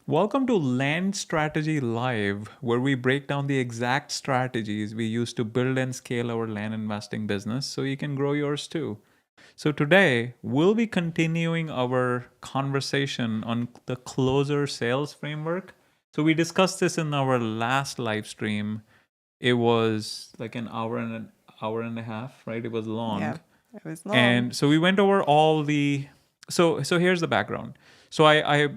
Welcome to Land Strategy Live, where we break down the exact strategies we use to build and scale our land investing business so you can grow yours too. So, today we'll be continuing our conversation on the closer sales framework. So, we discussed this in our last live stream. It was like an hour and a half, right? It was long. Yeah, it was long. And so we went over all the so here's the background. So I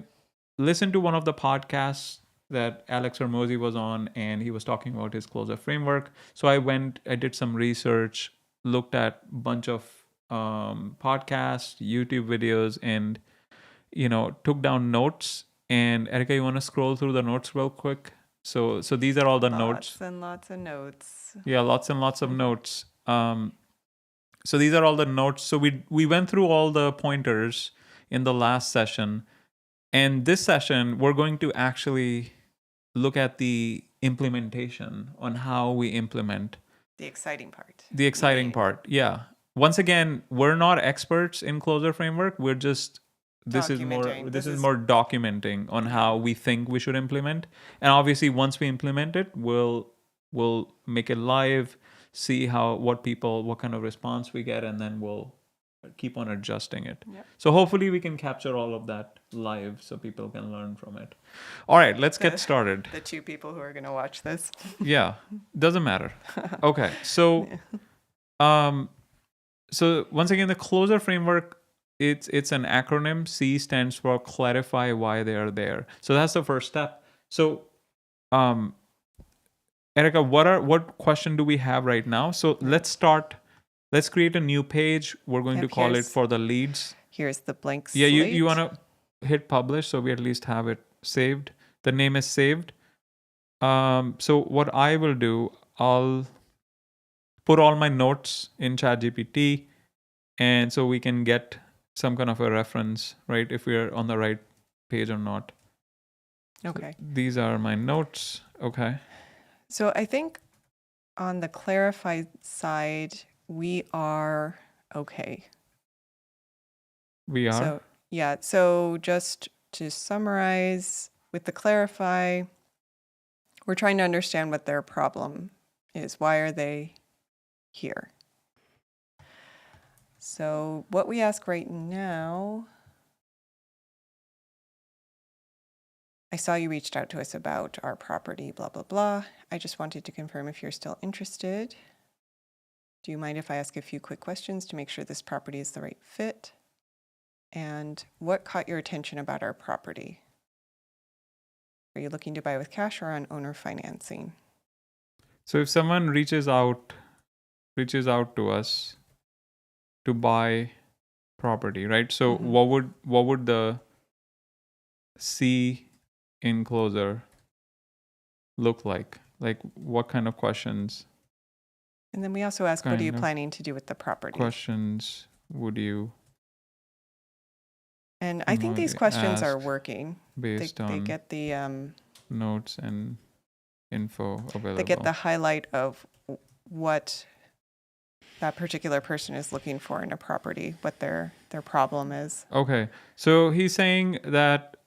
listened to one of the podcasts that Alex Hermosi was on, and he was talking about his closer framework. So I did some research, looked at a bunch of podcasts, YouTube videos, and took down notes. And Erica, you want to scroll through the notes real quick? So these are all the notes. Lots and lots of notes. Yeah, lots and lots of notes. So these are all the notes. So we went through all the pointers in the last session, and this session we're going to actually look at the implementation on how we implement The exciting part. the exciting part. Yeah. Once again, we're not experts in closer framework. We're just this is more Documenting. this is more documenting on how we think we should implement. And obviously once we implement it, we'll make it live, see what kind of response we get, and then we'll keep on adjusting it. Yep. So hopefully we can capture all of that live so people can learn from it. All right, let's get started. The two people who are going to watch this. Yeah, doesn't matter. Okay, so so once again, the closer framework, it's an acronym. C stands for clarify why they are there. So that's the first step. So Erica, what question do we have right now? So let's start. Let's create a new page. We're going to call it for the leads. Here's the blank Yeah, slate. you want to hit publish so we at least have it saved. The name is saved. So what I will do, I'll put all my notes in ChatGPT, and so we can get some kind of a reference, right? If we're on the right page or not. Okay. So these are my notes. Okay. So I think on the clarify side, we are okay. We are. So, yeah. So just to summarize, with the clarify, we're trying to understand what their problem is. Why are they here? So what we ask right now, I saw you reached out to us about our property, blah, blah, blah. I just wanted to confirm if you're still interested. Do you mind if I ask a few quick questions to make sure this property is the right fit? And what caught your attention about our property? Are you looking to buy with cash or on owner financing? So if someone reaches out to us to buy property, right? So what would the C in closer look like? Like what kind of questions? And then we also ask, what are you planning to do with the property? Questions would you? And I think these questions are working. Based on they get the notes and info available. They get the highlight of what that particular person is looking for in a property, what their problem is. Okay. So he's saying that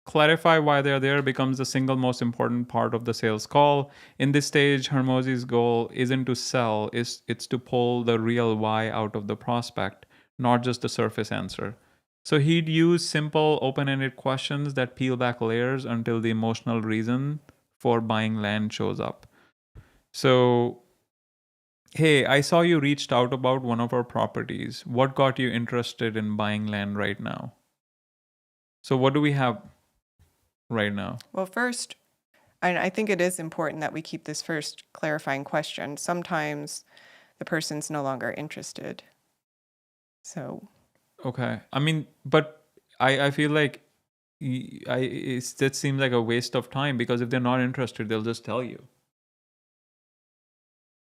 clarify why they're there becomes the single most important part of the sales call. In this stage, Hermosi's goal isn't to sell, it's to pull the real why out of the prospect, not just the surface answer. So he'd use simple, open-ended questions that peel back layers until the emotional reason for buying land shows up. So, hey, I saw you reached out about one of our properties. What got you interested in buying land right now? So what do we have right now? Well, first, I think it is important that we keep this first clarifying question. Sometimes the person's no longer interested. So. Okay. I mean, but I feel like that seems like a waste of time because if they're not interested, they'll just tell you.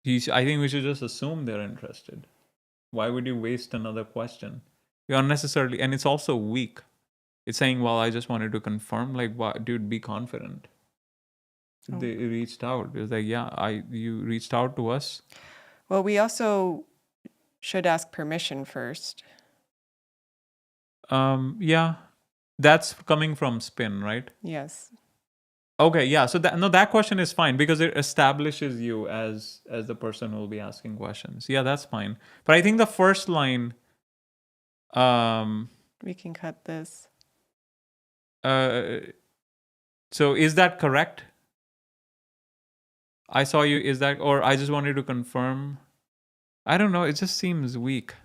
I think we should just assume they're interested. Why would you waste another question? You unnecessarily, and it's also weak. It's saying, well, I just wanted to confirm. Like, what, dude, be confident. Oh. They reached out. It was like, yeah, you reached out to us. Well, we also should ask permission first. Yeah. That's coming from spin, right? Yes. Okay, yeah. So that question is fine because it establishes you as the person who will be asking questions. Yeah, that's fine. But I think the first line, um, We can cut this. uh, so is that correct? I saw you. Is that, or I just wanted to confirm? I don't know. It just seems weak.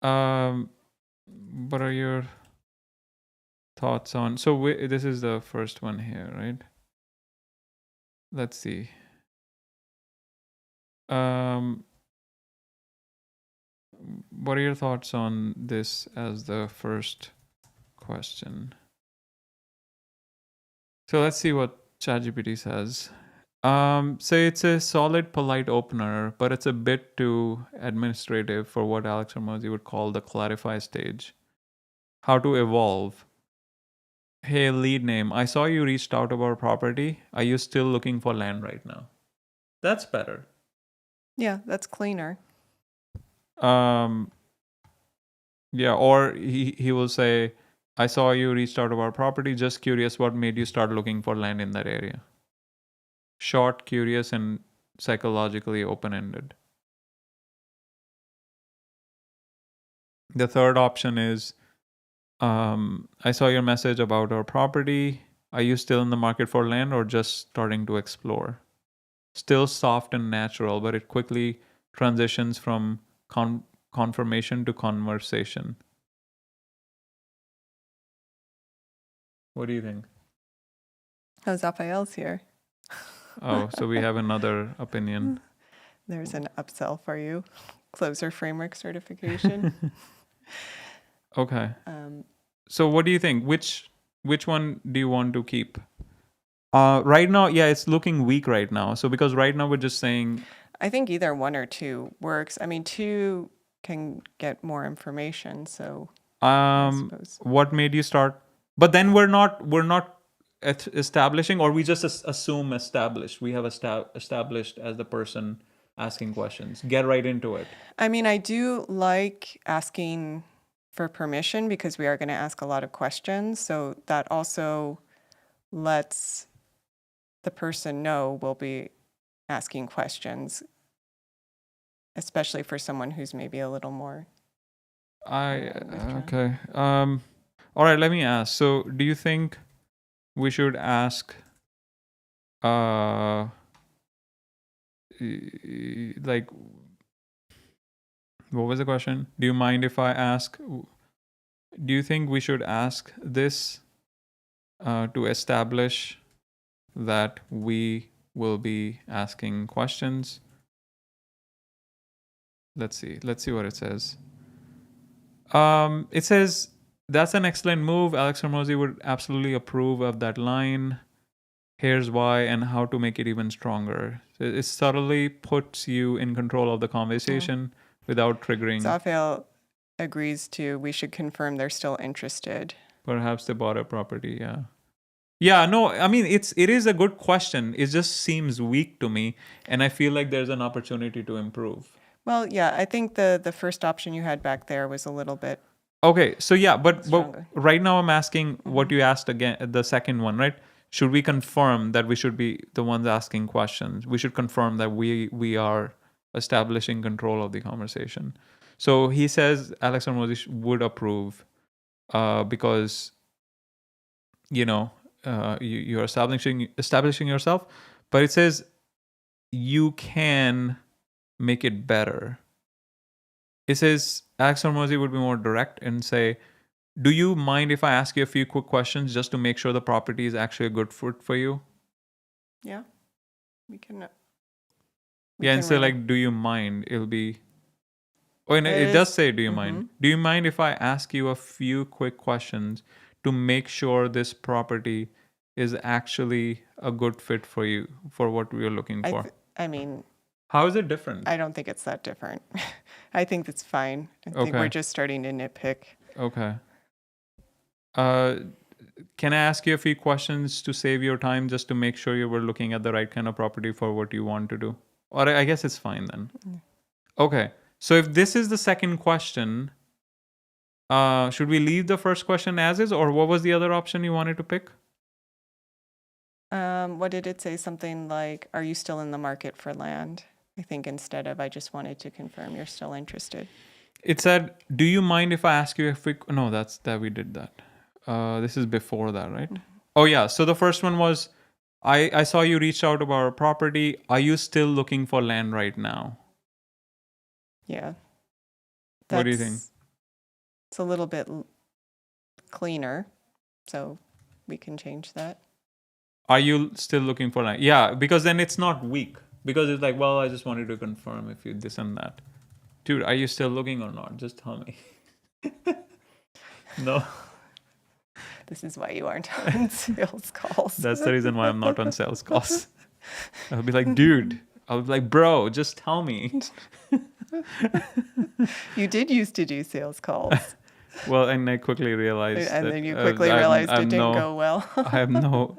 What are your thoughts on? So this is the first one here, right? Let's see. Um, what are your thoughts on this as the first question? So let's see what ChatGPT says. So it's a solid, polite opener, but it's a bit too administrative for what Alex Hormozy would call the clarify stage. How to evolve. Hey, lead name. I saw you reached out about property. Are you still looking for land right now? That's better. Yeah, that's cleaner. Um, yeah, or he will say, I saw you reached out about property. Just curious, what made you start looking for land in that area? Short, curious, and psychologically open ended. The third option is, I saw your message about our property. Are you still in the market for land or just starting to explore? Still soft and natural, but it quickly transitions from confirmation to conversation. What do you think? How's Raphael's here? Oh, so we have another opinion. There's an upsell for you. C.L.O.S.E.R framework certification. Okay. So what do you think? Which one do you want to keep? Right now, yeah, it's looking weak right now. So because right now we're just saying, I think either one or two works. I mean, two can get more information, so I suppose. what made you start? But then we're not establishing, or we just assume established. We have established as the person asking questions. Get right into it. I mean, I do like asking for permission because we are going to ask a lot of questions. So that also lets the person know we'll be asking questions, especially for someone who's maybe a little more withdrawn. Okay. All right. Let me ask. So, do you think we should ask? Like, what was the question? Do you mind if I ask? Do you think we should ask this to establish that we will be asking questions? Let's see. Let's see what it says. It says that's an excellent move. Alex Hormozy would absolutely approve of that line. Here's why and how to make it even stronger. It subtly puts you in control of the conversation without triggering. Raphael agrees to, we should confirm they're still interested. Perhaps they bought a property. Yeah. Yeah. No. I mean, it is a good question. It just seems weak to me, and I feel like there's an opportunity to improve. Well, yeah, I think the first option you had back there was a little bit. Okay. So yeah, but Stronger. right now I'm asking what you asked again, the second one, right? Should we confirm that we should be the ones asking questions? We should confirm that we are establishing control of the conversation. So he says Alex Hormozy would approve because you're establishing yourself, but it says you can make it better. It says Alex Hormozy would be more direct and say, do you mind if I ask you a few quick questions just to make sure the property is actually a good fit for you? Yeah, we can. Yeah, and say like, do you mind? It'll be. Oh, and it It does is- say, do you mind? Do you mind if I ask you a few quick questions to make sure this property is actually a good fit for you, for what we're looking for? I mean, How is it different? I don't think it's that different. I think it's fine. I think we're Okay. just starting to nitpick. Okay. Can I ask you a few questions to save your time just to make sure you were looking at the right kind of property for what you want to do? Or I guess it's fine then. Okay. So if this is the second question, Should we leave the first question as is, or what was the other option you wanted to pick? What did it say? Something like, are you still in the market for land? I think instead of, I just wanted to confirm you're still interested. It said, do you mind if I ask you if we... No, that we did that. This is before that, right? Oh, yeah. So the first one was, I saw you reached out about our property. Are you still looking for land right now? Yeah. What do you think? It's a little bit cleaner, so we can change that. Are you still looking for land? Yeah, because then it's not weak. Because it's like, well, I just wanted to confirm if you this and that. Dude, are you still looking or not? Just tell me. No. This is why you aren't on sales calls. That's the reason why I'm not on sales calls. I'll be like, dude. I'll be like, bro, just tell me. You did used to do sales calls. Well, and I quickly realized And that, then you quickly realized it didn't go well.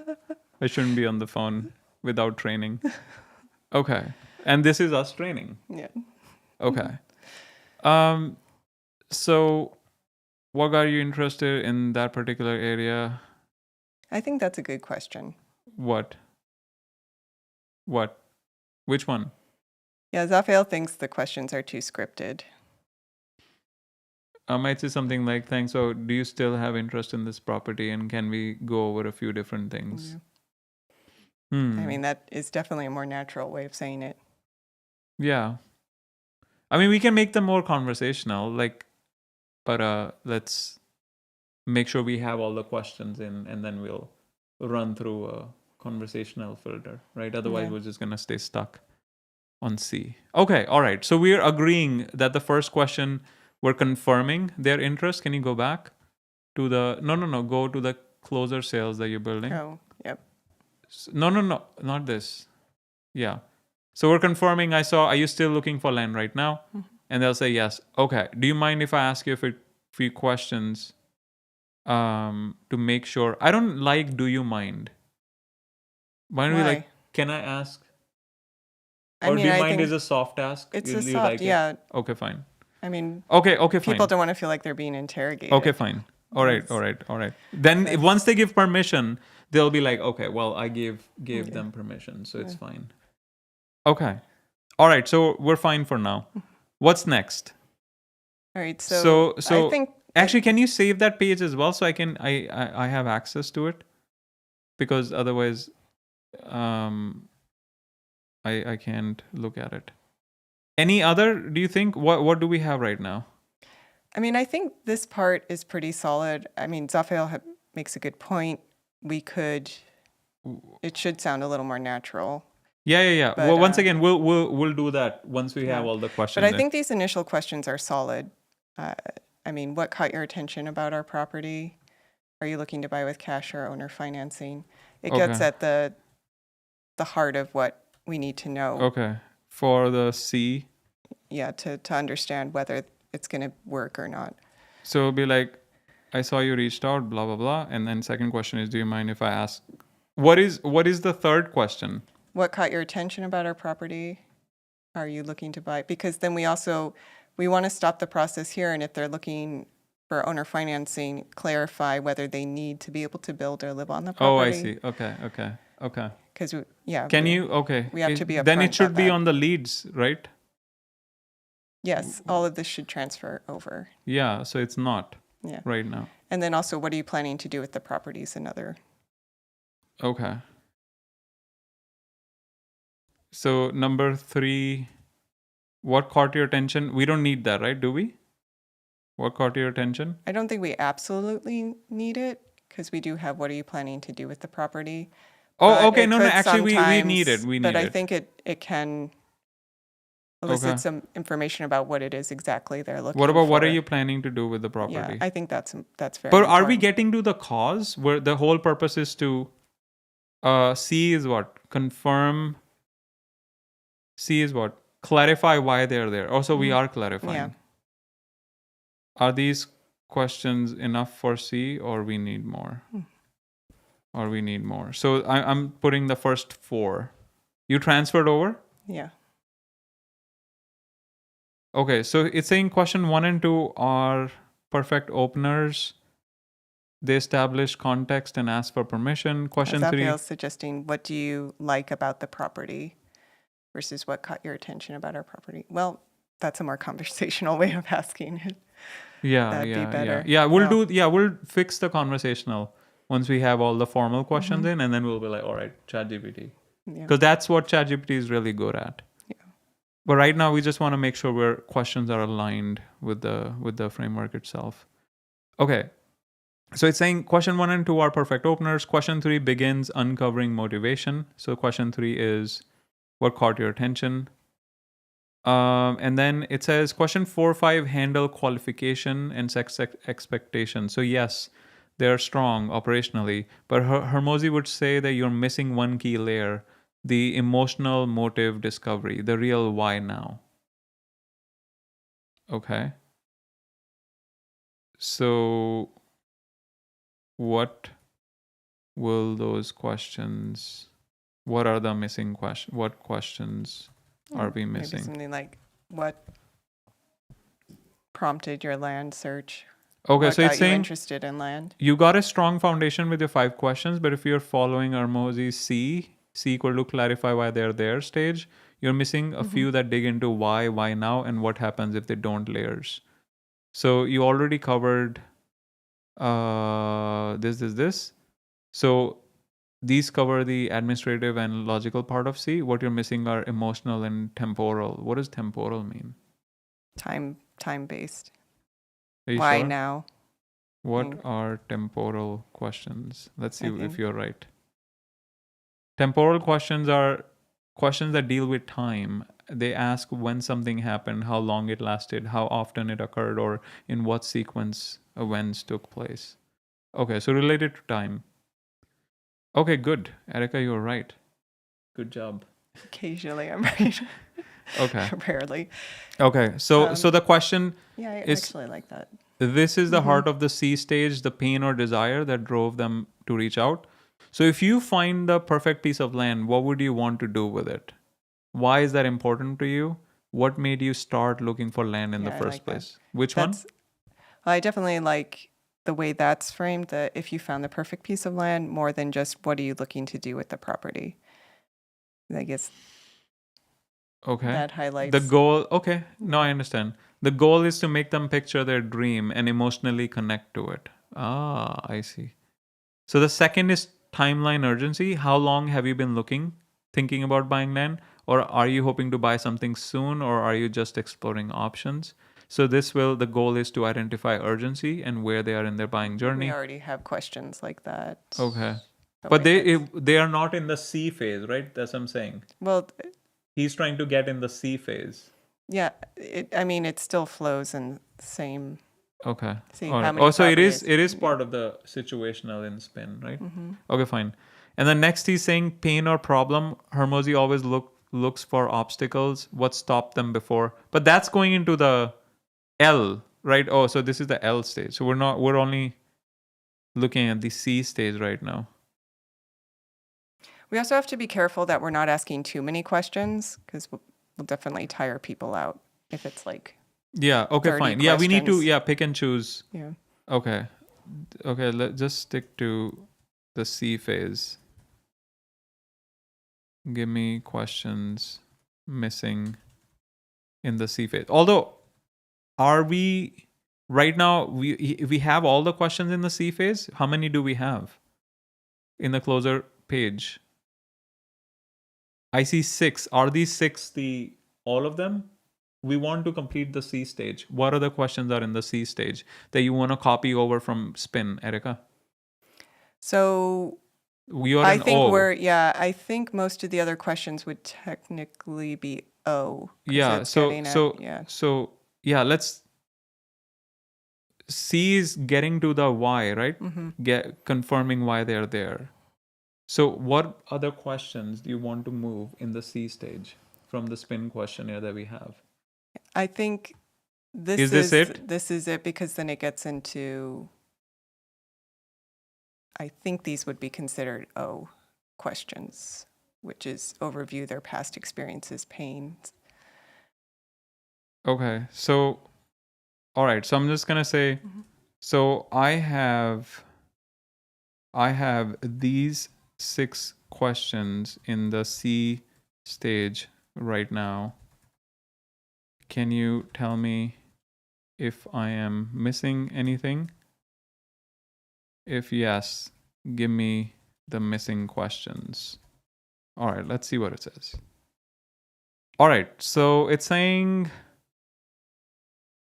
I shouldn't be on the phone without training. Okay. And this is us training. Yeah. Okay. So what got you interested in that particular area? I think that's a good question. What? Which one? Yeah, Raphael thinks the questions are too scripted. I might say something like, thanks. So do you still have interest in this property, and can we go over a few different things? I mean, that is definitely a more natural way of saying it. Yeah. I mean, we can make them more conversational, but let's make sure we have all the questions in, and then we'll run through a conversational filter, right? Otherwise, we're just going to stay stuck on C. Okay, all right. So we're agreeing that the first question, we're confirming their interest. Can you go back to the... No. Go to the closer sales that you're building. Oh, yep. No, not this. Yeah. So we're confirming, are you still looking for land right now? And they'll say yes. Okay. Do you mind if I ask you a few questions to make sure? I don't like, do you mind? Why don't we like, can I ask? Or do you mind is a soft ask? It's a soft, yeah. Okay, fine. I mean, okay, fine. People don't want to feel like they're being interrogated. Okay, fine. All right. Then once they give permission, they'll be like, okay, well, I gave them permission, so it's fine. Okay. All right, so we're fine for now. What's next? All right, so I think... Actually, can you save that page as well so I have access to it? Because otherwise, I can't look at it. Any other, do you think? What do we have right now? I mean, I think this part is pretty solid. I mean, Raphael makes a good point. It should sound a little more natural. Yeah. But, well, once again, we'll do that once we have all the questions. But I think these initial questions are solid. I mean, what caught your attention about our property? Are you looking to buy with cash or owner financing? It gets at the heart of what we need to know. Okay. For the C. Yeah, to understand whether it's going to work or not. So it'll be like, I saw you reached out, blah, blah, blah. And then second question is, do you mind if I ask? What is the third question? What caught your attention about our property? Are you looking to buy? Because then we want to stop the process here. And if they're looking for owner financing, clarify whether they need to be able to build or live on the property. Oh, I see. Okay. Because, we have to be upfront. Then it should be on the leads, right? Yes, all of this should transfer over. Yeah, so it's not right now. And then also, what are you planning to do with the properties? Okay. So number 3, what caught your attention? We don't need that, right? Do we? What caught your attention? I don't think we absolutely need it because we do have what are you planning to do with the property. Oh, okay. No, actually we need it. But I think it can elicit some information about what it is exactly they're looking for. What about what are you planning to do with the property? Yeah, I think that's very But important. Are we getting to the cause where the whole purpose is to C is what? Confirm. C is what? Clarify why they're there. Also, we are clarifying. Yeah. Are these questions enough for C, or we need more? So I'm putting the first 4. You transferred over? Yeah. Okay, so it's saying question 1 and 2 are perfect openers, they establish context and ask for permission. Question 3. Raphael's suggesting, what do you like about the property versus what caught your attention about our property? Well, that's a more conversational way of asking it. Yeah, That'd be better. we'll fix the conversational once we have all the formal questions in, and then we'll be like, all right, ChatGPT. Yeah. Because that's what ChatGPT is really good at. Yeah. But right now we just want to make sure our questions are aligned with the framework itself. Okay. So it's saying question 1 and 2 are perfect openers. Question 3 begins uncovering motivation. So question 3 is what caught your attention? And then it says question 4, 5 handle qualification and sex expectation. So yes, they're strong operationally, but Hermosi would say that you're missing one key layer, the emotional motive discovery, the real why now. Okay. So what will those questions, what are the missing questions? What questions are we missing? Maybe something like, what prompted your land search? Okay, What so got it's you saying interested in land? you got a strong foundation with your 5 questions, but if you're following Hermosi's C equal to clarify why they're there stage, you're missing a few that dig into why now, and what happens if they don't layers. So you already covered this. So these cover the administrative and logical part of C. What you're missing are emotional and temporal. What does temporal mean? Time-based. Are you Why sure? now? What are temporal questions? Let's see I if think. you're right. Temporal questions are questions that deal with time. They ask when something happened, how long it lasted, how often it occurred, or in what sequence events took place. Okay, so related to time. Okay, good. Erica, you're right. Good job. Occasionally I'm right. Okay. Rarely. Okay, so the question Yeah, I is, actually like that. this is the heart of the C stage, the pain or desire that drove them to reach out. So if you find the perfect piece of land, what would you want to do with it? Why is that important to you? What made you start looking for land in the Yeah, I first like that. place? Which one? Well, I definitely like the way that's framed, that if you found the perfect piece of land, more than just what are you looking to do with the property. I guess Okay. that highlights. The goal, okay. No, I understand. The goal is to make them picture their dream and emotionally connect to it. Ah, I see. So the second is timeline urgency. How long have you been thinking about buying land? Or are you hoping to buy something soon, or are you just exploring options? So the goal is to identify urgency and where they are in their buying We journey. already have questions like that. Okay. Oh, But wait, they are not in the C phase, right? That's what I'm saying. well, He's trying to get in the C phase. yeah, I mean, it still flows in the same. Okay. See All how right. many So properties. it is part of the situational in spin, right? Mm-hmm. Okay, fine. And then next he's saying pain or problem. Hermosi always looks for obstacles. What stopped them before? But that's going into the L, right? Oh, so this is the L stage. So we're only looking at the C stage right now. We also have to be careful that we're not asking too many questions, because we'll definitely tire people out if it's like. Yeah, okay, 30 fine. Yeah, we need to questions. pick and choose. Yeah. Okay. Okay, let's just stick to the C phase. Give me questions missing in the C phase. Although, are we right now, we have all the questions in the C phase? How many do we have in the closer page? I see 6. Are these 6 all of them? We want to complete the C stage. What other questions are in the C stage that you want to copy over from spin, Erica? So We are I in think O. I think most of the other questions would technically be O. 'Cause Yeah. it's getting at, yeah. Let's. C is getting to the why, right? Get confirming why they're there. So, what other questions do you want to move in the C stage from the spin questionnaire that we have? I think Is this it? This is it, because then it gets into. I think these would be considered O questions, which is overview their past experiences, pains. Okay. So, All right. So I'm just gonna say. So I have these 6 questions in the C stage right now. Can you tell me if I am missing anything? If yes, give me the missing questions. All right, let's see what it says. All right, so it's saying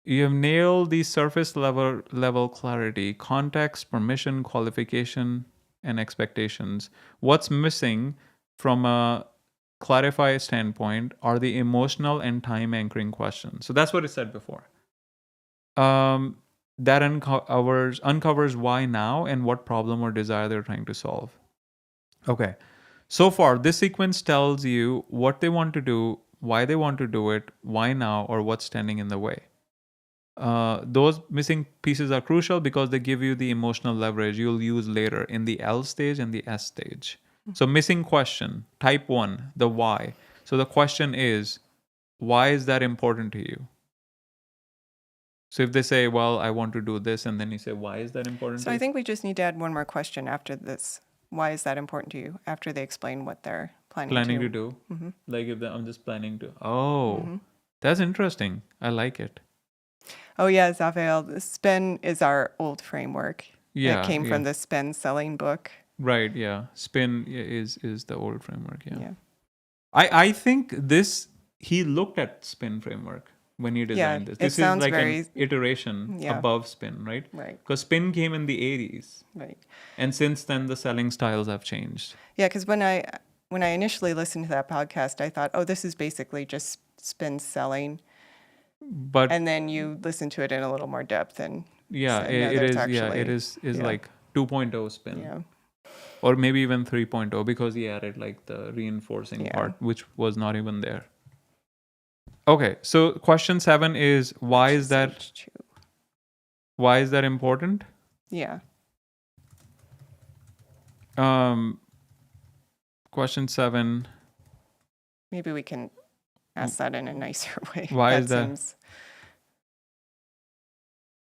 you have nailed the surface level clarity, context, permission, qualification, and expectations. What's missing from a clarify standpoint are the emotional and time anchoring questions. So that's what it said before. That uncovers why now and what problem or desire they're trying to solve. Okay. So far, this sequence tells you what they want to do, why they want to do it, why now, or what's standing in the way. Those missing pieces are crucial because they give you the emotional leverage you'll use later in the L stage and the S stage. So, missing question, type 1, the why. So, the question is, why is that important to you? So, if they say, well, I want to do this, and then you say, why is that important So to I you? think we just need to add one more question after this. Why is that important to you? After they explain what they're planning To do. Mm-hmm. Like, if I'm just planning to. Oh, Mm-hmm. that's interesting. I like it. Oh, yeah, Zafael, the SPEN is our old framework. It came Yeah. from the SPEN selling book. Right. Yeah. Spin is the old framework. Yeah. Yeah. I think this he looked at spin framework when he designed this. It This is sounds like very, an iteration yeah, above spin, right? right, Because spin came in the 80s, right. and since then the selling styles have changed. Yeah, because when I initially listened to that podcast, I thought, oh, this is basically just SPEN selling. But And then you listen to it in a little more depth and yeah, said, no, it there's is. Yeah, actually, it is yeah, like 2.0 spin, yeah, or maybe even 3.0 because he added like the reinforcing Yeah. part, which was not even there. Okay, so question 7 is why which is that H2. why is that important? Yeah. Question 7. Maybe we can ask that in a nicer way. Why is that? Seems,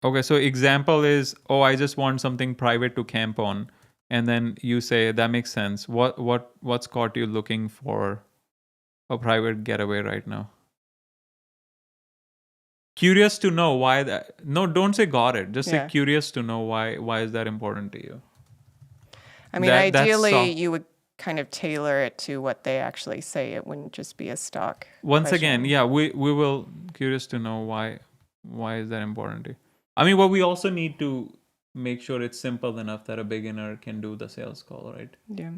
Okay, so example is, oh, I just want something private to camp on, and then you say that makes sense. What's got you looking for a private getaway right now? Curious to know why that. No, don't say got it. Just say Yeah. curious to know why is that important to you. I mean, That's ideally, soft. you would kind of tailor it to what they actually say. It wouldn't just be a stock. Once again, question. yeah, we will curious to know why is that important to you. I mean, what we also need to make sure it's simple enough that a beginner can do the sales call, right? Yeah.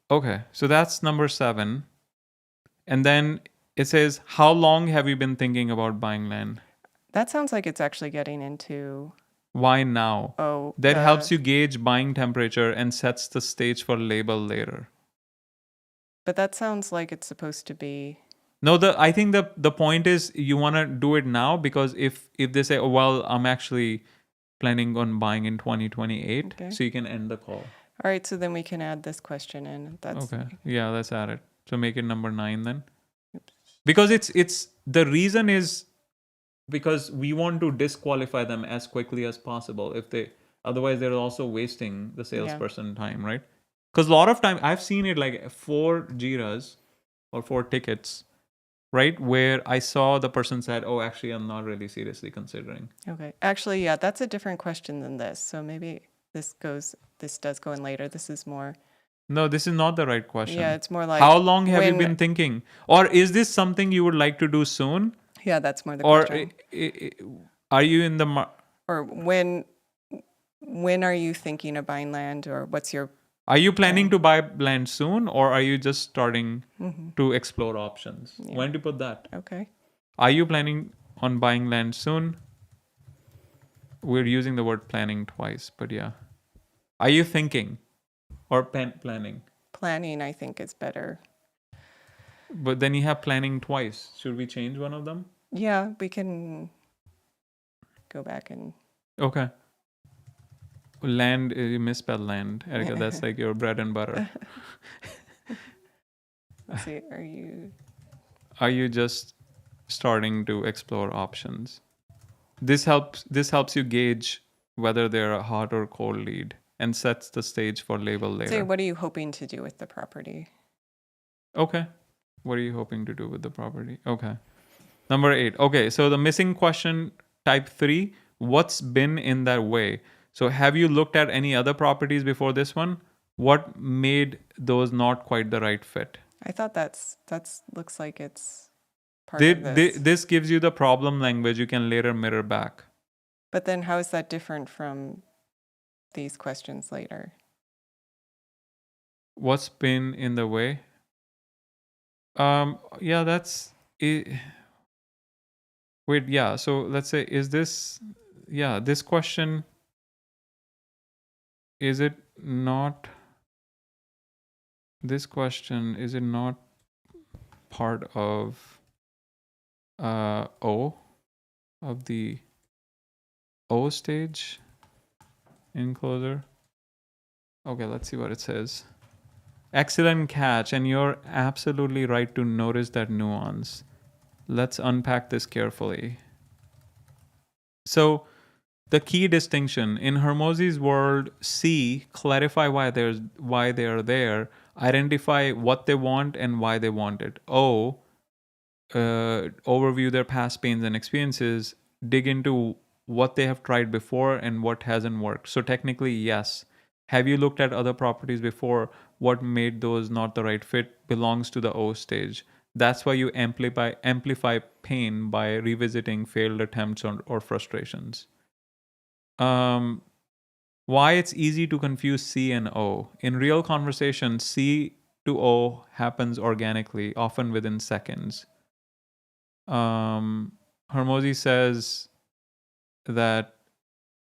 Okay, so that's number 7. And then it says, how long have you been thinking about buying land? That sounds like it's actually getting into, Why now? oh, That helps you gauge buying temperature and sets the stage for label later. But that sounds like it's supposed to be. No, I think the point is you want to do it now because if they say, oh, well, I'm actually planning on buying in 2028, Okay. so you can end the call. All right, so then we can add this question in. That's Okay. Yeah, let's add it. So make it number 9 then. Because it's the reason is because we want to disqualify them as quickly as possible. If they otherwise they're also wasting the salesperson time, right? Because a lot of time I've seen it like 4 jiras or 4 tickets, right, where I saw the person said, oh, actually I'm not really seriously considering. Okay. Actually, yeah, that's a different question than this. So maybe this does go in later. This is more. No, this is not the right question. Yeah, it's more like how long have you when- been thinking, or is this something you would like to do soon, Yeah, that's more the or question. are you in the Or when are you thinking of buying land, or what's your are you planning to buy land soon, or are you just starting Mm-hmm. to explore options? Yeah. When to put that? Okay. Are you planning on buying land soon? We're using the word planning twice, but yeah. Are you thinking or planning? Planning, I think, is better. But then you have planning twice. Should we change one of them? Yeah, we can go back and. Okay. Land, you misspelled land. Erica, that's like your bread and butter. Let's see. Are you? Are you just starting to explore options? This helps you gauge whether they're a hot or cold lead and sets the stage for label later. Say, what are you hoping to do with the property? Okay. What are you hoping to do with the property? Okay. Number 8. Okay, so the missing question type 3, what's been in that way? So have you looked at any other properties before this one? What made those not quite the right fit? I thought that's looks like it's part of this. This gives you the problem language you can later mirror back. But then how is that different from these questions later? What's been in the way? Yeah, that's it. Wait, yeah. So let's say, is this, yeah, this question, is it not, this question, is it not part of O, of the O stage in closer? Okay, let's see what it says. Excellent catch, and you're absolutely right to notice that nuance. Let's unpack this carefully. So, the key distinction in Hermosi's world: C, clarify why they are there, identify what they want and why they want it. O, overview their past pains and experiences, dig into what they have tried before and what hasn't worked. So technically, yes. Have you looked at other properties before? What made those not the right fit belongs to the O stage. That's why you amplify pain by revisiting failed attempts or frustrations. Um, why it's easy to confuse C and O. In real conversation, C to O happens organically, often within seconds. Hermosi says that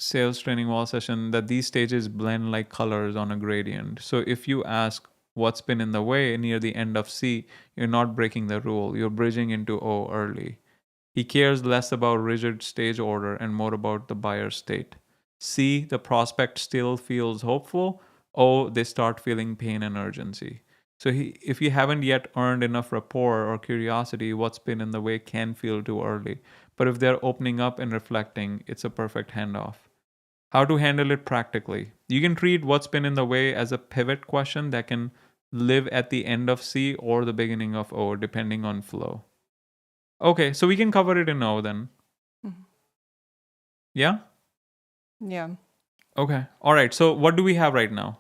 sales training wall session that these stages blend like colors on a gradient. So if you ask what's been in the way near the end of C, you're not breaking the rule. You're bridging into O early. He cares less about rigid stage order and more about the buyer's state. C, the prospect still feels hopeful. O, they start feeling pain and urgency. So if you haven't yet earned enough rapport or curiosity, what's been in the way can feel too early. But if they're opening up and reflecting, it's a perfect handoff. How to handle it practically. You can treat what's been in the way as a pivot question that can live at the end of C or the beginning of O, depending on flow. Okay, so we can cover it in O then. Mhm. Yeah? Yeah. Okay. All right. So what do we have right now?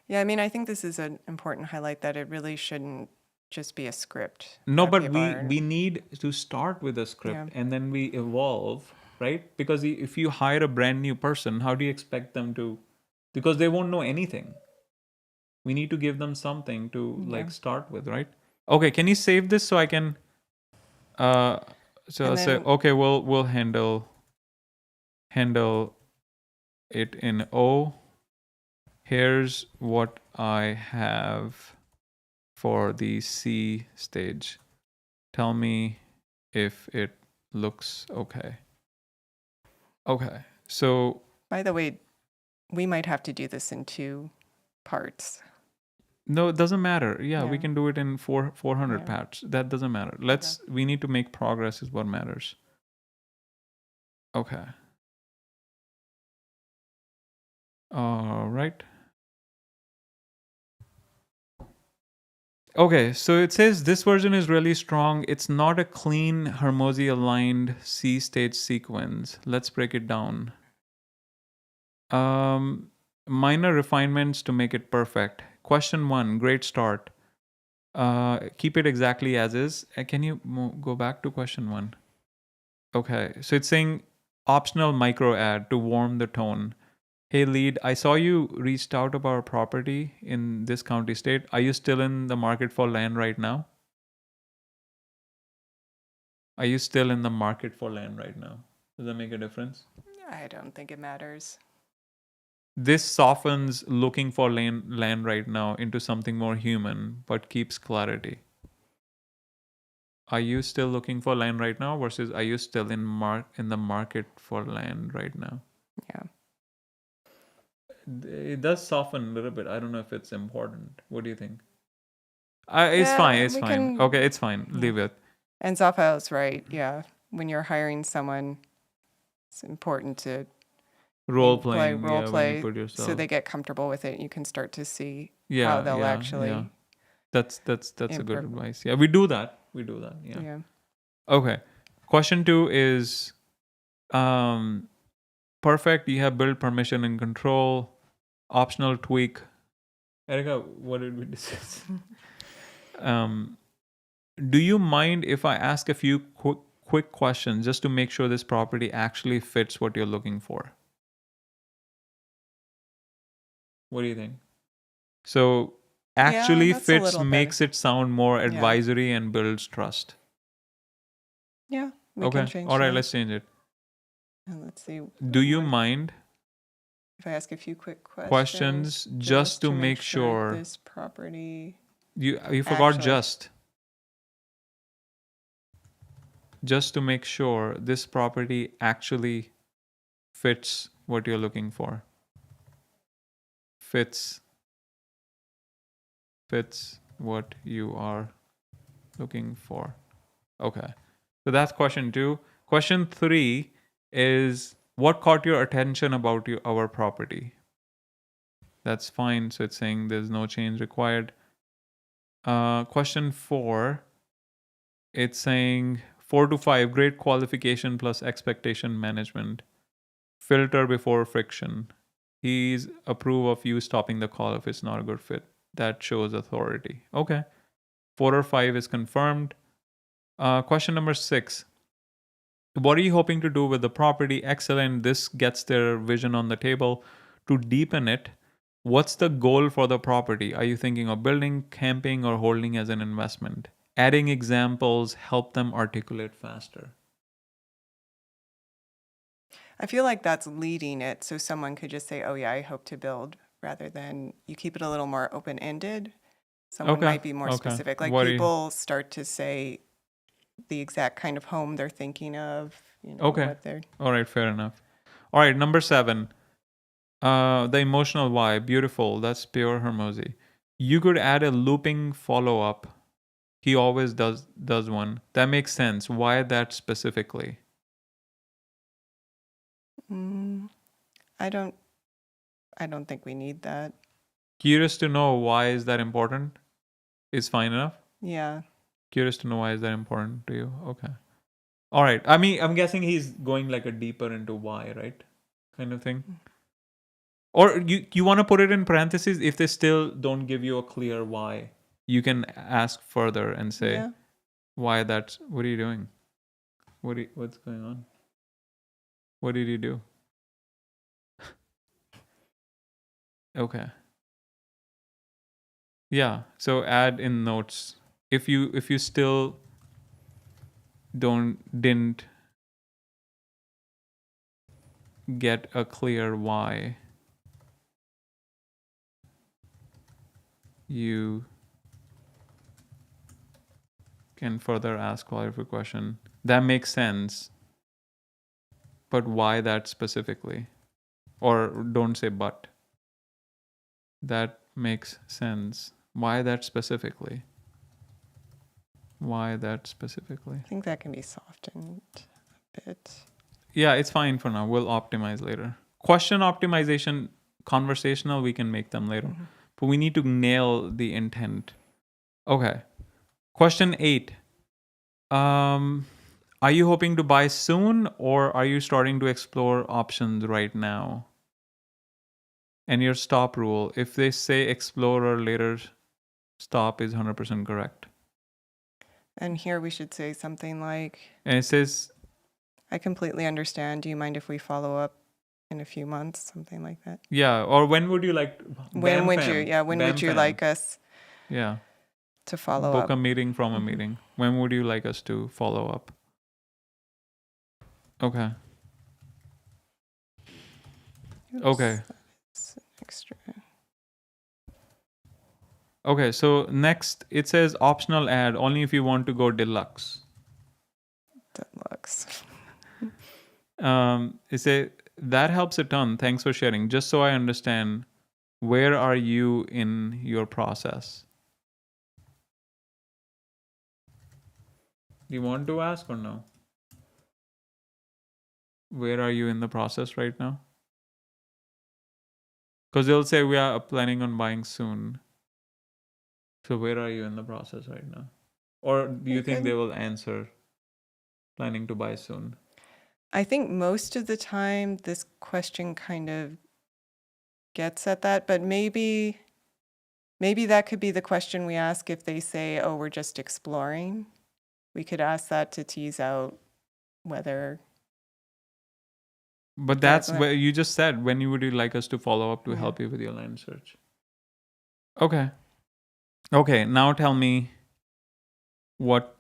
Yeah, I mean, I think this is an important highlight that it really shouldn't just be a script. No, that but people we are- we need to start with a script Yeah. and then we evolve, right? Because if you hire a brand new person, how do you expect them to, because they won't know anything. We need to give them something to Yeah. like start with, right? Okay, can you save this so I can uh so And I'll say then- okay, we'll handle it in O. Here's what I have for the C stage. Tell me if it looks okay. Okay. So By the way, we might have to do this in 2 parts. no, it doesn't matter. Yeah, we Yeah. can do it in 400 Yeah. parts. That doesn't matter. We need to make progress is what matters. Okay. All right. Okay, so it says this version is really strong. It's not a clean Hermosi aligned C stage sequence. Let's break it down. Minor refinements to make it perfect. Question 1, great start. Keep it exactly as is. Can you go back to question 1? Okay, so it's saying optional micro ad to warm the tone. Hey lead, I saw you reached out about a property in this county state. Are you still in the market for land right now? Are you still in the market for land right now? Does that make a difference? I don't think it matters. This softens looking for land right now into something more human, but keeps clarity. Are you still looking for land right now versus are you still in the market for land right now? Yeah. It does soften a little bit. I don't know if it's important. What do you think? It's Yeah, fine. It's we fine. can- Okay, it's fine. yeah. Leave it. And Zaphael's right. Yeah. when you're hiring someone, it's important to Role play playing, role yeah, when you play put so yourself. they get comfortable with it. You can start to see how Yeah, they'll yeah, actually yeah. That's a good improv. advice. Yeah, we do that. Yeah. Yeah. Okay. Question 2 is perfect. You have built permission and control. Optional tweak. Erica, what did we discuss? um, do you mind if I ask a few quick questions just to make sure this property actually fits what you're looking for? What do you think? So actually that's a fits little better. makes it sound more Yeah. advisory and builds trust. Yeah, we can Okay. change All right, that. let's change it. And let's see. Do you mind if I ask a few quick questions just to make sure this property you forgot just to make sure this property actually fits what you're looking for? Fits what you are looking for. Okay. So that's question 2. Question 3 is what caught your attention about our property? That's fine. So it's saying there's no change required. Question 4, it's saying 4 to 5, great qualification plus expectation management. Filter before friction. He's approve of you stopping the call if it's not a good fit. That shows authority. Okay. 4 or 5 is confirmed. Question number 6. What are you hoping to do with the property? Excellent. This gets their vision on the table. To deepen it, what's the goal for the property? Are you thinking of building, camping, or holding as an investment? Adding examples help them articulate faster. I feel like that's leading it, so someone could just say, oh yeah, I hope to build, rather than you keep it a little more open-ended. Someone Okay. might be more Okay. specific. Like What people start to say the exact kind of home they're thinking of, Okay. what they're All right, fair enough. All right, number 7. The emotional why. Beautiful. That's pure Hermosi. You could add a looping follow-up. He always does one. That makes sense. Why that specifically? I don't think we need that. Curious to know why is that important is fine enough. Yeah. Curious to know why is that important to you. Okay. All right. I mean, I'm guessing he's going like a deeper into why, right? Kind of thing. Or you want to put it in parentheses if they still don't give you a clear why. You can ask further and say Yeah. why that's what are you doing? What's going on? What did you do? Okay. Yeah. So add in notes. If you still didn't get a clear why, you can further ask clarifying question. That makes sense. But why that specifically? Or don't say but. That makes sense. Why that specifically? Why that specifically? I think that can be softened a bit. Yeah, it's fine for now. We'll optimize later. Question optimization, conversational, we can make them later. Mm-hmm. But we need to nail the intent. Okay. Question 8. Are you hoping to buy soon or are you starting to explore options right now? And your stop rule, if they say explore or later stop is 100% correct. And here we should say something like, And it says, I completely understand. Do you mind if we follow up in a few months? Something like that. yeah, or when would you like When would you like us yeah, to follow book up? a meeting from a Mhm. meeting. When would you like us to follow up? Okay. Oops, Okay. that's extra. Okay, so next it says optional ad only if you want to go deluxe. Deluxe. It say that helps a ton. Thanks for sharing. Just so I understand, where are you in your process? Do you want to ask or no? Where are you in the process right now? Because they'll say we are planning on buying soon. So where are you in the process right now? Or do you think they will answer planning to buy soon? I think most of the time this question kind of gets at that, but maybe that could be the question we ask if they say, oh, we're just exploring. We could ask that to tease out whether. But Yeah, that's go ahead. where you just said, when would you like us to follow up to Yeah. help you with your land search? Okay. Okay, now tell me what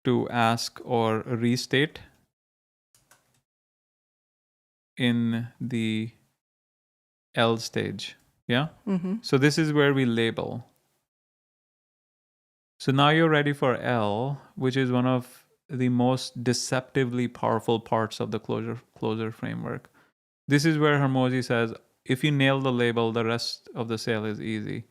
to ask or restate in the L stage. Yeah? Mm-hmm. So this is where we label. So now you're ready for L, which is one of the most deceptively powerful parts of the closure framework. This is where Hormozy says, if you nail the label, the rest of the sale is easy.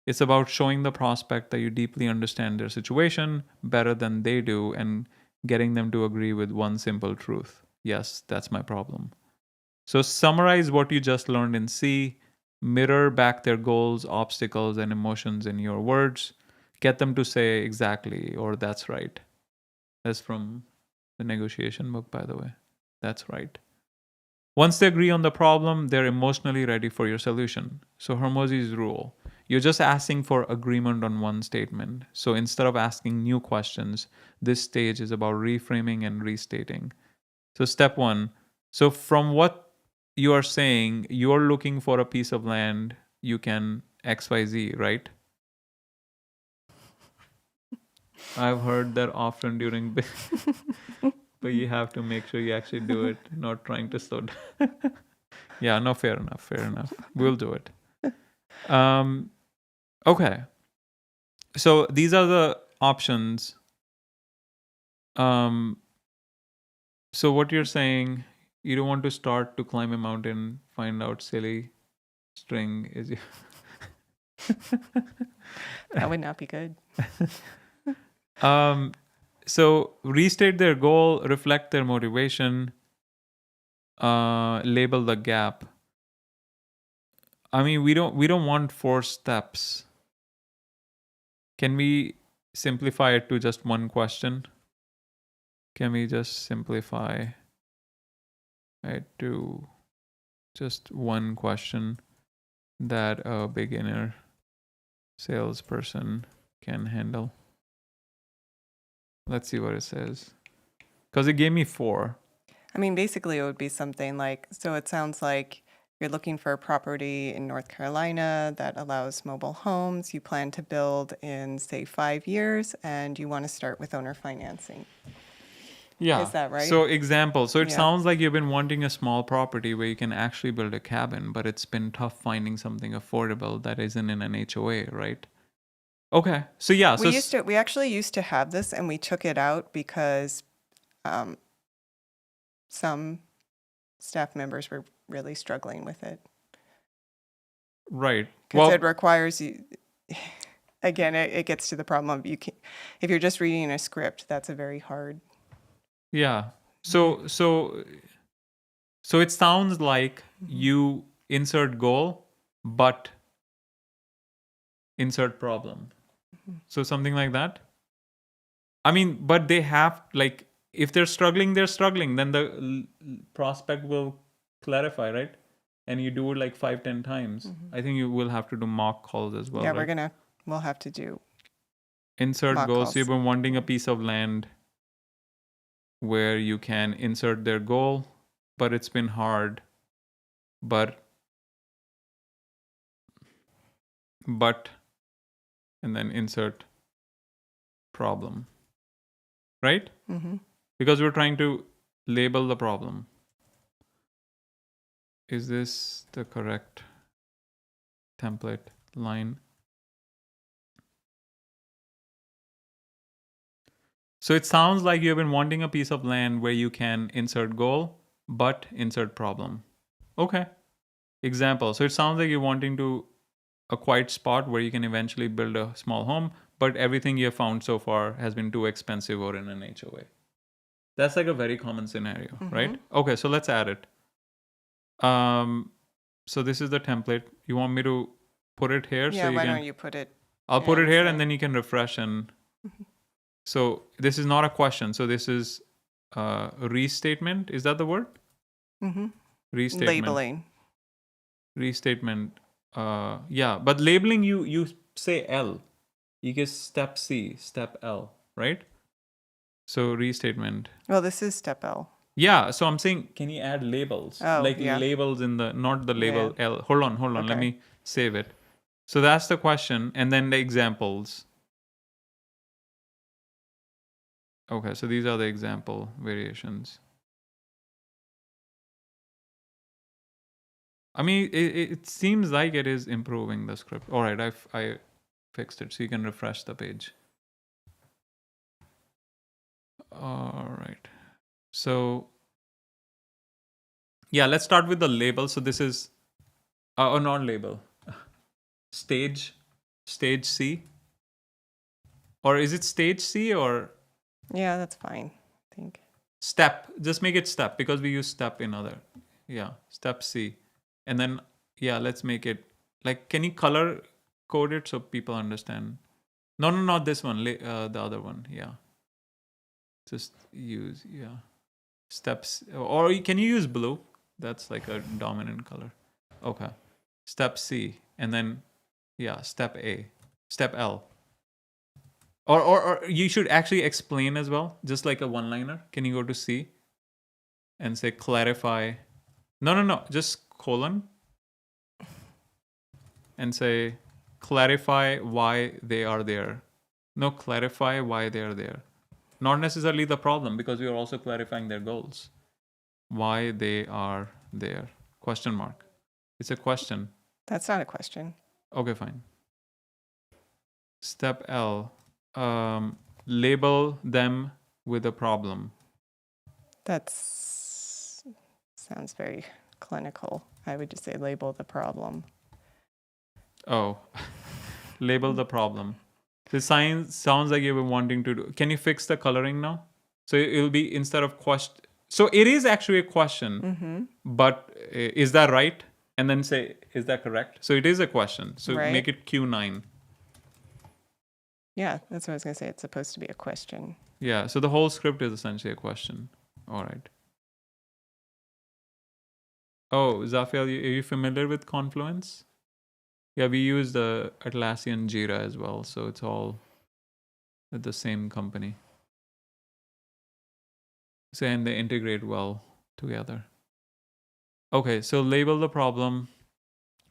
It's about showing the prospect that you deeply understand their situation better than they do and getting them to agree with one simple truth. Yes, that's my problem. So summarize what you just learned in C, mirror back their goals, obstacles, and emotions in your words. Get them to say exactly, or that's right. That's from the negotiation book, by the way. That's right. Once they agree on the problem, they're emotionally ready for your solution. So Hormozy's rule. You're just asking for agreement on one statement. So instead of asking new questions, this stage is about reframing and restating. So step one. So from what you are saying, you're looking for a piece of land you can XYZ, right? I've heard that often during but you have to make sure you actually do it, not trying to slow down. Yeah, no, fair enough, fair enough. We'll do it. Okay. So these are the options. Um, so what you're saying, you don't want to start to climb a mountain, find out silly string is you. That would not be good. So restate their goal, reflect their motivation, label the gap. I mean, we don't want 4 steps. Can we simplify it to just one question? Can we just simplify it to just one question that a beginner salesperson can handle? Let's see what it says. Because it gave me 4. I mean, basically, it would be something like, so it sounds like you're looking for a property in North Carolina that allows mobile homes. You plan to build in, say, 5 years, and you want to start with owner financing. Yeah. Is that right? So example. So it Yeah. sounds like you've been wanting a small property where you can actually build a cabin, but it's been tough finding something affordable that isn't in an HOA, right? Okay. So yeah. We actually used to have this, and we took it out because some staff members were really struggling with it. Right. Because it requires you. Again, it gets to the problem of if you're just reading a script, that's a very hard. Yeah. So it sounds like you insert goal, but insert problem. So something like that. I mean, but they have, like, if they're struggling, then the prospect will clarify, right? And you do it like 5-10 times. I think you will have to do mock calls as well. Yeah, right? we'll have to do Insert mock goals. calls. So you've been wanting a piece of land where you can insert their goal, but it's been hard. But and then insert problem, right? Because we're trying to label the problem. Is this the correct template line? So it sounds like you've been wanting a piece of land where you can insert goal, but insert problem. Okay. Example. So it sounds like you're wanting to a quiet spot where you can eventually build a small home, but everything you have found so far has been too expensive or in an HOA. That's like a very common scenario, Mm-hmm. right? Okay, so let's add it. So this is the template. You want me to put it here? Yeah, So you why can. don't you put it I'll put it and here, say- and then you can refresh. And Mhm. so this is not a question. So this is restatement. Is that the word? Mhm. Restatement. Labeling. Restatement. Yeah, but labeling you say L. You get step C, step L, right? So restatement. Well, this is step L. Yeah, so I'm saying, can you add labels? Oh, Like yeah. labels in the, not the label Yeah. L. Hold on. Let Okay. me save it. So that's the question. And then the examples. Okay, so these are the example variations. I mean, it seems like it is improving the script. All right, I fixed it. So you can refresh the page. All right. So yeah, let's start with the label. So this is, or not label, stage C, or is it stage C or Yeah, that's fine. I think. step? Just make it step because we use step in other. Yeah, step C, and then yeah, let's make it like. Can you color code it so people understand? No, not this one. The other one. Yeah, just use steps, or can you use blue? That's like a dominant color. Okay, step C, and then yeah, step A, step L. Or you should actually explain as well, just like a one liner. Can you go to C and say clarify? No, just colon and say clarify why they are there. No, clarify why they are there. Not necessarily the problem because we are also clarifying their goals. Why they are there? Question mark. It's a question. That's not a question. Okay, fine. Step L. Label them with a problem. That's sounds very clinical. I would just say label the problem. Oh, label the problem. The sign sounds like you've been wanting to do. Can you fix the coloring now? So it'll be instead of question. So it is actually a question, Mm-hmm. but is that right? And then say, is that correct? So it is a question. So Right. make it Q9. Yeah, that's what I was gonna say. It's supposed to be a question. Yeah. So the whole script is essentially a question. All right. Oh, Zafiel, are you familiar with Confluence? Yeah, we use the Atlassian Jira as well. So it's all at the same company. So, and they integrate well together. Okay, so label the problem.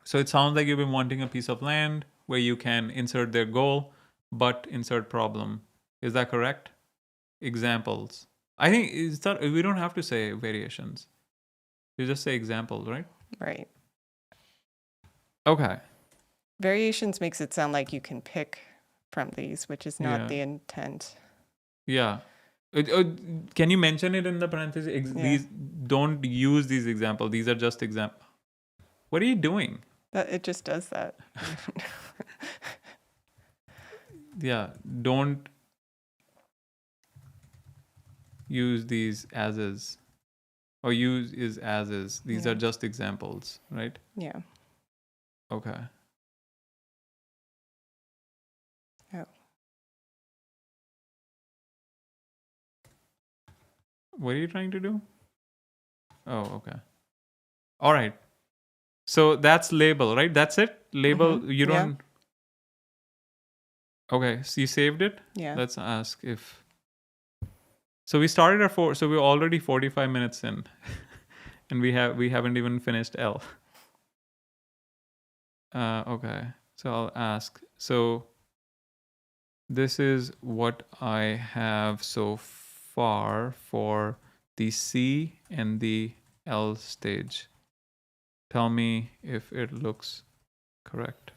So it sounds like you've been wanting a piece of land where you can insert their goal, but insert problem. Is that correct? Examples. I think is that we don't have to say variations. You just say examples, right? Right. Okay. Variations makes it sound like you can pick from these, which is not Yeah. the intent. Yeah. Can you mention it in the parentheses? Yeah. These don't use these examples. These are just examples. What are you doing? That it just does that. Yeah. Don't use these as is. Or use is as is. These Yeah. are just examples, right? Yeah. Okay. Oh. What are you trying to do? Oh, okay. All right. So that's label, right? That's it? Label, Mhm. you Yeah. don't. Okay. So you saved it? Yeah. Let's ask if. So we started at 4. So we're already 45 minutes in. And we haven't even finished L. Okay. So I'll ask. So this is what I have so far for the C and the L stage. Tell me if it looks correct.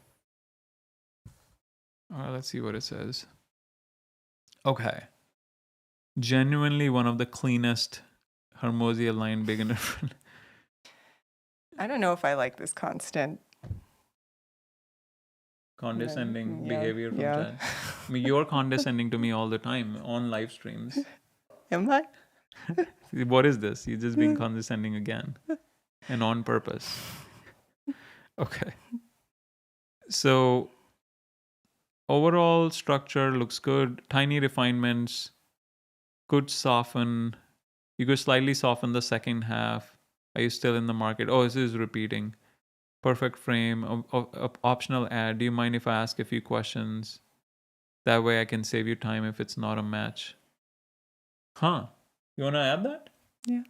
Let's see what it says. Okay. Genuinely one of the cleanest Hermosi aligned beginner. I don't know if I like this constant Condescending yeah, behavior from yeah. chat. I mean, you're condescending to me all the time on live streams. Am I? What is this? You're just being condescending again and on purpose. Okay. So overall structure looks good. Tiny refinements could soften. You could slightly soften the second half. Are you still in the market? Oh, this is repeating. Perfect frame. Optional ad. Do you mind if I ask a few questions? That way I can save you time if it's not a match. Huh. You want to add that? Yeah.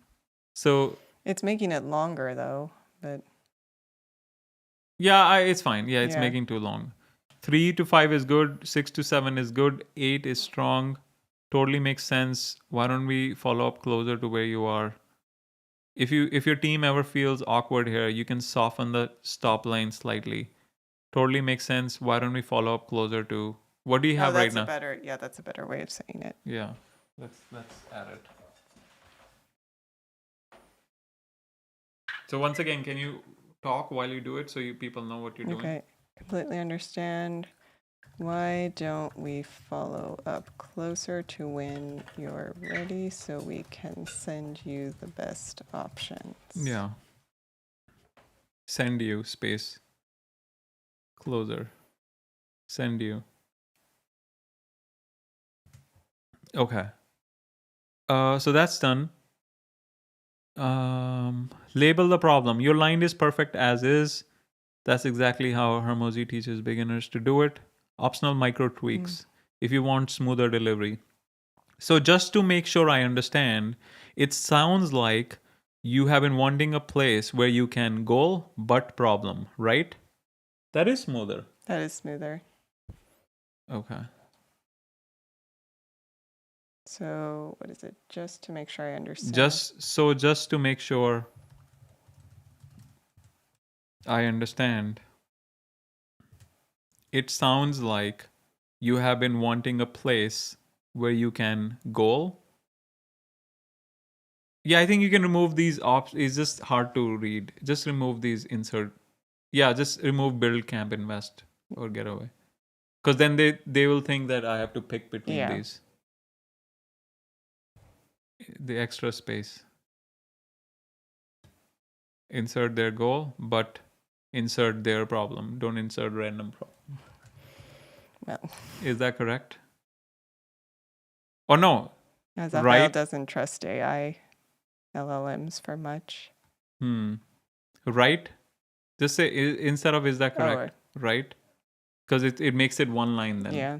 So It's making it longer though, but yeah, it's fine. Yeah, it's Yeah. making too long. 3 to 5 is good. 6 to 7 is good. 8 is strong. Totally makes sense. Why don't we follow up closer to where you are? If your team ever feels awkward here, you can soften the stop line slightly. Totally makes sense. Why don't we follow up closer to what do you have right now? That's a better way of saying it. Yeah. Let's add it. So once again, can you talk while you do it so you people know what you're doing? Okay, completely understand. Why don't we follow up closer to when you're ready so we can send you the best options? Yeah. Send you space. Closer. Send you. Okay. So that's done. Label the problem. Your line is perfect as is. That's exactly how Hermosi teaches beginners to do it. Optional micro tweaks if you want smoother delivery. So just to make sure I understand, it sounds like you have been wanting a place where you can goal but problem, right? That is smoother. That is smoother. Okay. So what is it? Just to make sure I understand. Just to make sure I understand, it sounds like you have been wanting a place where you can goal. Yeah, I think you can remove these It's just hard to read. Just remove these insert. Yeah, just remove build, camp, invest, or getaway. Because then they will think that I have to pick between these. The extra space. Insert their goal, but insert their problem. Don't insert random problem. Well, is that correct? Or no? as Rafael doesn't trust AI LLMs for much. Right? Just say instead of is that correct? Right? Because it makes it one line then. Yeah.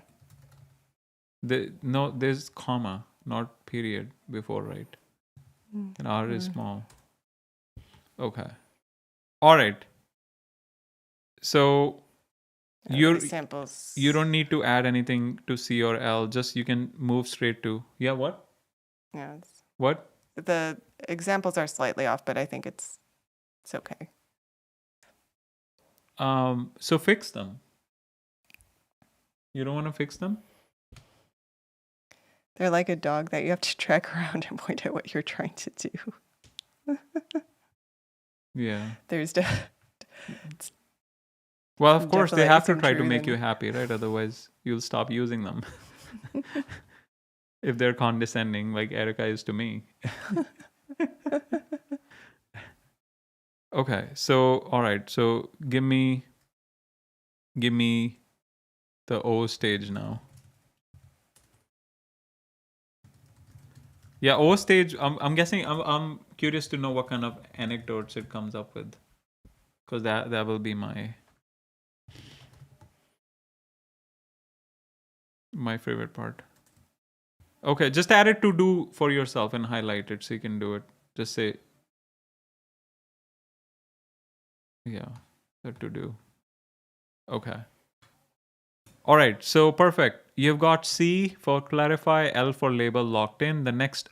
No, there's comma, not period before, right? And R is small. Okay. All right. So samples. you don't need to add anything to C or L. Just you can move straight to what? Yeah. What? The examples are slightly off, but I think it's okay. So fix them. You don't want to fix them? They're like a dog that you have to track around and point out what you're trying to do. Yeah. There's well, of course, they have to try to make you happy, right? Otherwise, you'll stop using them. If they're condescending, like Erica is to me. Okay, so all right, so give me the O stage now. Yeah, O stage. I'm guessing. I'm curious to know what kind of anecdotes it comes up with, because that will be my favorite part. Okay, just add it to do for yourself and highlight it so you can do it. Just say, yeah, that to do. Okay. All right, so perfect. You've got C for clarify, L for label locked in. The next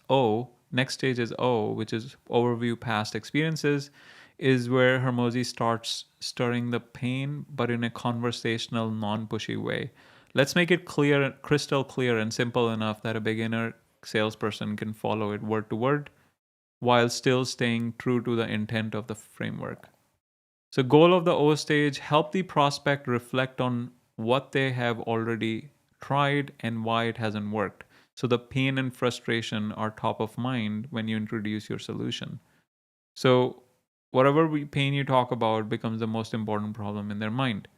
stage is O, which is overview past experiences, is where Hermosi starts stirring the pain, but in a conversational, non-pushy way. Let's make it clear, crystal clear and simple enough that a beginner salesperson can follow it word to word while still staying true to the intent of the framework. So, goal of the O stage, help the prospect reflect on what they have already tried and why it hasn't worked. So the pain and frustration are top of mind when you introduce your solution. So whatever pain you talk about becomes the most important problem in their mind.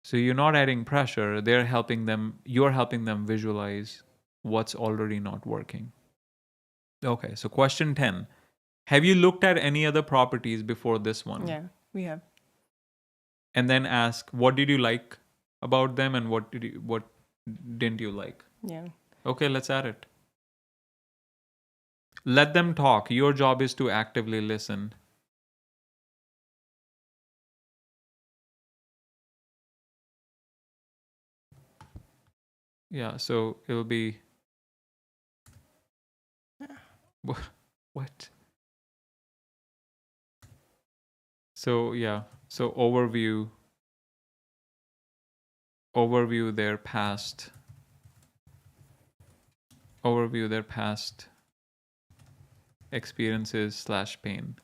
So you're not adding pressure, you're helping them visualize what's already not working. Okay, so question 10. Have you looked at any other properties before this one? Yeah, we have. And then ask, what did you like about them and what didn't you like? Yeah. Okay, let's add it. Let them talk. Your job is to actively listen. Yeah, so it'll be what? So yeah, so overview their past experiences / pain.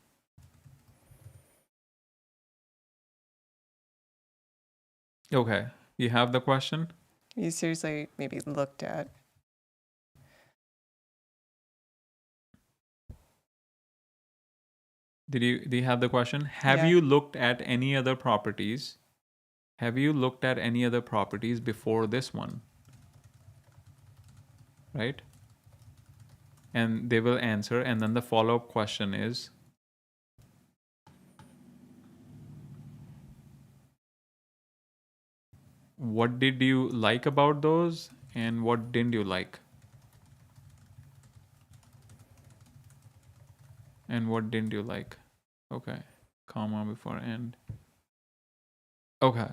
Okay, you have the question? You seriously maybe looked at. Do you have the question? Have Yeah. you looked at any other properties? Have you looked at any other properties before this one? Right? And they will answer, and then the follow-up question is, what did you like about those and what didn't you like? And what didn't you like? Okay, comma before end. Okay,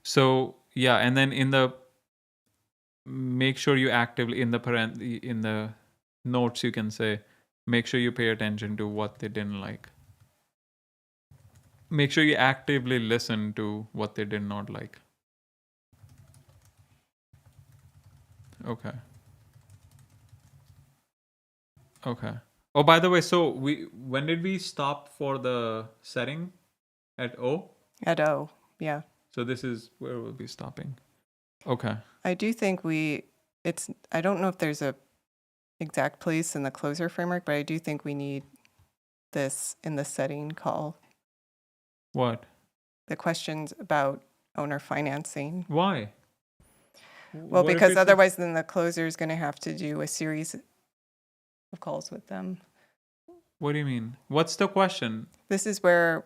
so yeah, and then make sure you actively in the notes you can say, make sure you pay attention to what they didn't like. Make sure you actively listen to what they did not like. Okay. Okay. Oh, by the way, so when did we stop for the setting at O? At O, yeah. So this is where we'll be stopping. Okay. I do think I don't know if there's a exact place in the closer framework, but I do think we need this in the setting call. What? The questions about owner financing. Why? Well, What if because it's otherwise then the closer is going to have to do a series of calls with them. What do you mean? What's the question? This is where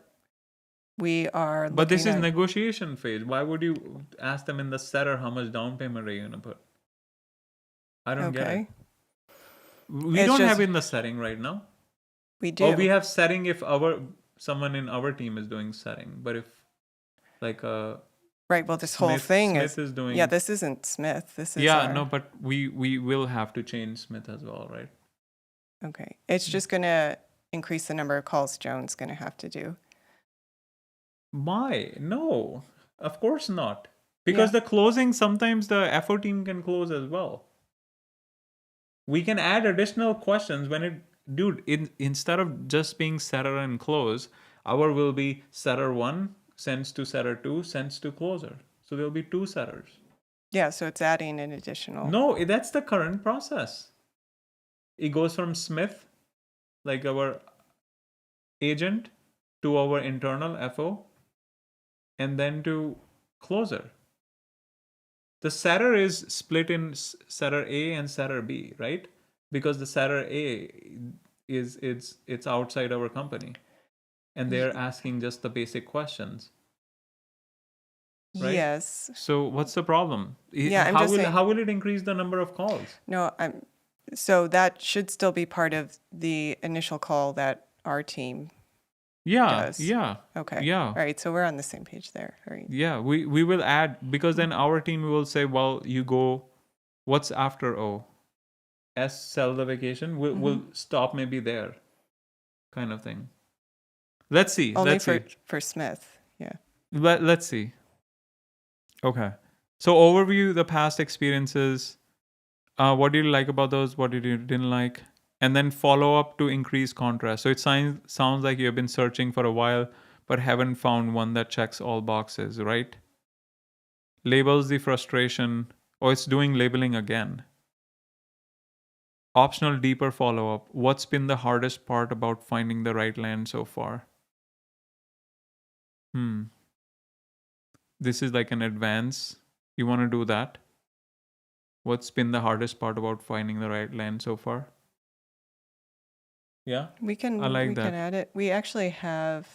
we are But this is looking at, negotiation phase. Why would you ask them in the setter how much down payment are you gonna put? I don't get it. okay. We It's don't just- have it in the setting right now. We do. Oh, we have setting if someone in our team is doing setting. But if like right, well this whole thing Smith is doing. yeah, this isn't Smith. This is Yeah, our, no, but we will have to change Smith as well, right? okay. It's just going to increase the number of calls Joan's going to have to do. Why? No, of course not. Because the closing, sometimes the FO team can close as well. We can add additional questions instead of just being setter and close, our will be setter 1 sends to setter 2 sends to closer. So there'll be 2 setters. Yeah, so it's adding an additional. No, that's the current process. It goes from Smith, like our agent, to our internal FO, and then to closer. The setter is split in setter A and setter B, right? Because the setter A it's outside our company, and they're asking just the basic questions. Right? Yes. So what's the problem? Yeah, I'm just saying, how will it increase the number of calls? no, so that should still be part of the initial call that our team Yeah, does. yeah. Okay. Yeah. All right, so we're on the same page there. All right. Yeah, we will add, because then our team will say, well, you go, what's after O? S, sell the vacation. We'll stop maybe there, kind of thing. Let's see. Only Let's see. for Smith. Yeah. Let's see. Okay. So overview the past experiences. What did you like about those? What did you didn't like? And then follow up to increase contrast. So it sounds like you've been searching for a while, but haven't found one that checks all boxes, right? Labels the frustration. Oh, it's doing labeling again. Optional deeper follow-up. What's been the hardest part about finding the right land so far? This is like an advance. You want to do that? What's been the hardest part about finding the right land so far? Yeah, We I can like that. add it. We actually have.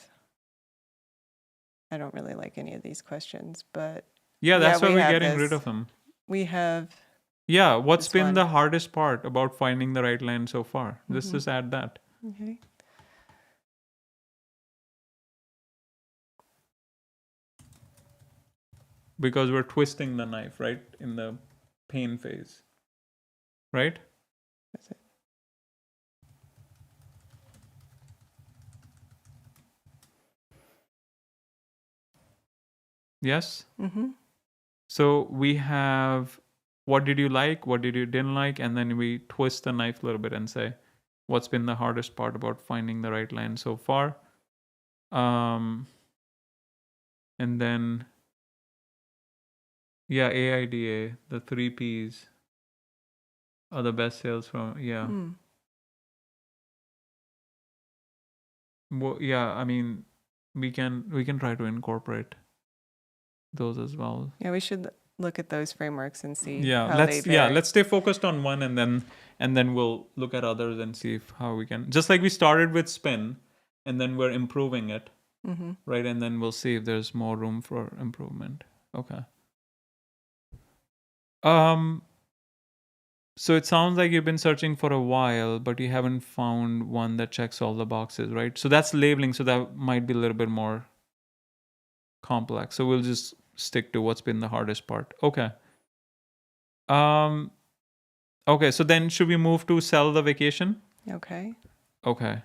I don't really like any of these questions, but Yeah, that's why we we're have getting this. rid of them. We have. Yeah, what's This been one. the hardest part about finding the right land so far? Let's Mhm. just add that. Okay. Because we're twisting the knife, right? In the pain phase. Right? That's it. Yes? Mm-hmm. So we have what did you like, what did you didn't like, and then we twist the knife a little bit and say, what's been the hardest part about finding the right land so far? And then yeah, AIDA, the 3 Ps are the best sales from Well, yeah, I mean we can try to incorporate those as well. Yeah, we should look at those frameworks and see Yeah, how they vary. let's stay focused on one and then we'll look at others and see if how we can, just like we started with spin and then we're improving it, Mm-hmm. right? And then we'll see if there's more room for improvement. Okay. So it sounds like you've been searching for a while, but you haven't found one that checks all the boxes, right? So that's labeling, so that might be a little bit more complex. So we'll just stick to what's been the hardest part. Okay. Okay, so then should we move to sell the vacation? Okay. Okay.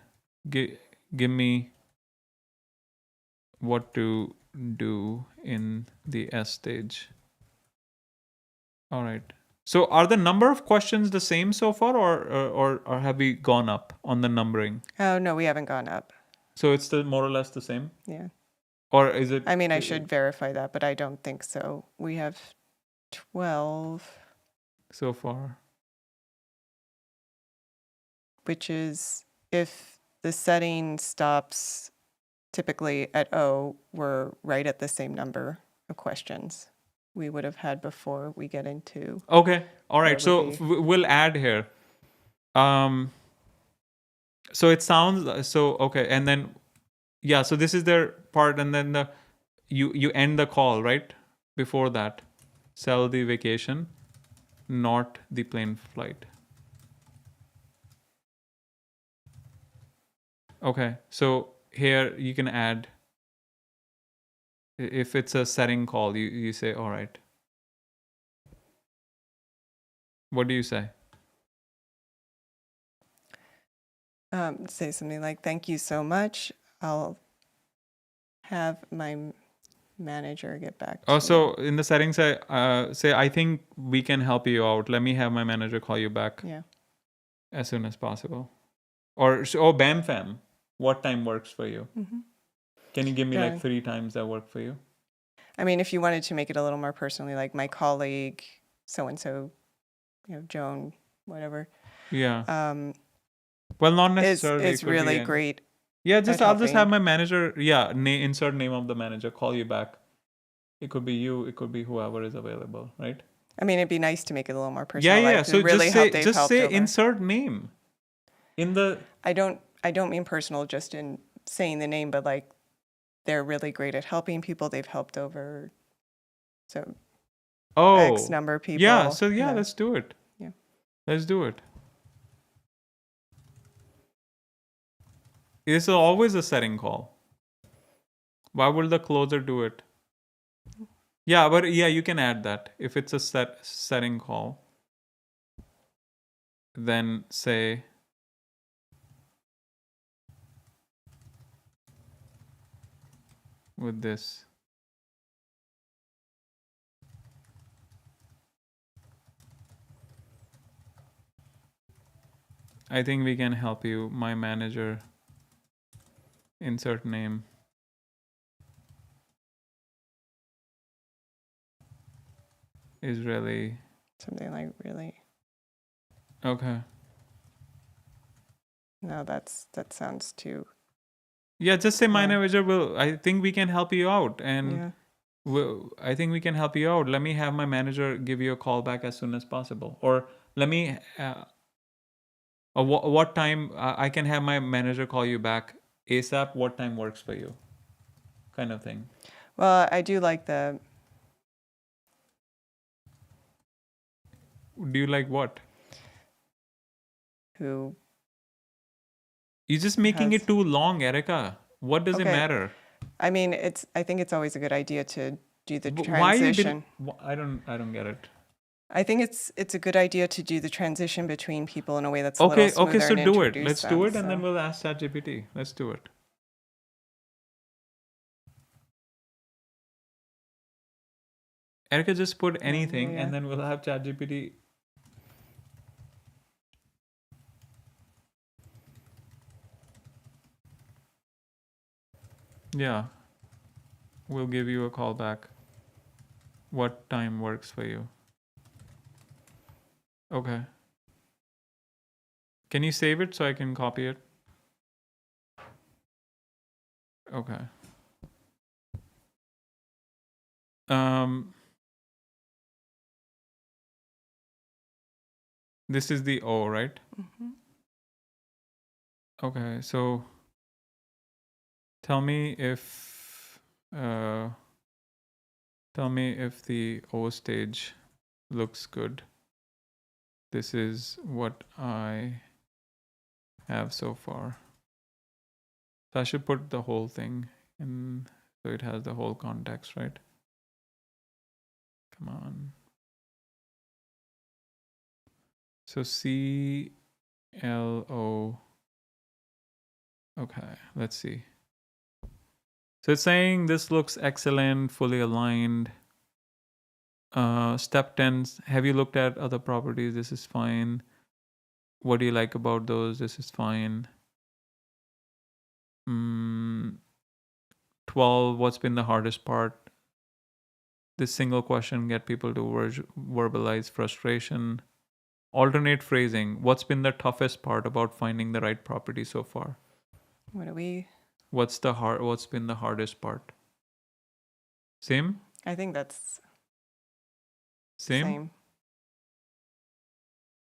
Give me what to do in the S stage. All right. So are the number of questions the same so far or have we gone up on the numbering? Oh no, we haven't gone up. So it's still more or less the same? Yeah. Or is it I mean, I should verify that, but I don't think so. We have 12, so far? which is if the setting stops typically at O, we're right at the same number of questions we would have had before we get into. Okay. All right. That So would be- we'll add here. So it sounds so okay, and then yeah, so this is their part, and then you end the call right before that. Sell the vacation, not the plane flight. Okay, so here you can add if it's a setting call, you say all right. What do you say? Say something like, "Thank you so much. I'll have my manager get back to Oh, you." so in the settings, say I think we can help you out. Let me have my manager call you back Yeah. as soon as possible. Or bam fam, what time works for you? Mm-hmm. Can you give me Yeah. like 3 times that work for you? I mean, if you wanted to make it a little more personally, like my colleague, so and so, Joan, whatever. Yeah. Well, not necessarily. Is really great. Yeah, I'll just have helping. my manager. Yeah, insert name of the manager. Call you back. It could be you. It could be whoever is available, right? I mean, it'd be nice to make it a little more personal. Yeah. Like, So really just say insert name in the. I don't mean personal just in saying the name, but like they're really great at helping people. They've helped over X number of people. Yeah. So yeah, let's do it. Yeah. Let's do it. It's always a setting call. Why would the closer do it? Yeah, but yeah, you can add that. If it's a setting call, then say with this. I think we can help you. My manager, insert name, is really something like really. okay. No, that sounds too. Yeah, just say my Yeah. manager will. I think we can help you out, and Yeah. I think we can help you out. Let me have my manager give you a call back as soon as possible, or let me. What time I can have my manager call you back ASAP? What time works for you? Kind of thing. Well, I do like the Do you like what? who You're just making has. it too long, Erica. What does it Okay. matter? I mean, I think it's always a good idea to do the But why you did? transition. I don't get it. I think it's a good idea to do the transition between people in a way that's a little Okay, smoother so and do it. introduce Let's do them. it, and then So we'll ask ChatGPT. Let's do it. Erica, just put anything, yeah. and then we'll have ChatGPT. Yeah, we'll give you a call back. What time works for you? Okay. Can you save it so I can copy it? Okay. Um, this is the O, right? hmm Okay, so tell me if uh, the O stage looks good. This is what I have so far. So I should put the whole thing in so it has the whole context, right? Come on. So C.L.O. Okay, let's see. So it's saying this looks excellent, fully aligned. Step 10, have you looked at other properties? This is fine. What do you like about those? This is fine. 12, what's been the hardest part? This single question get people to verbalize frustration. Alternate phrasing. What's been the toughest part about finding the right property so far? What do we? What's been the hardest part? Same? I think that's Same? same.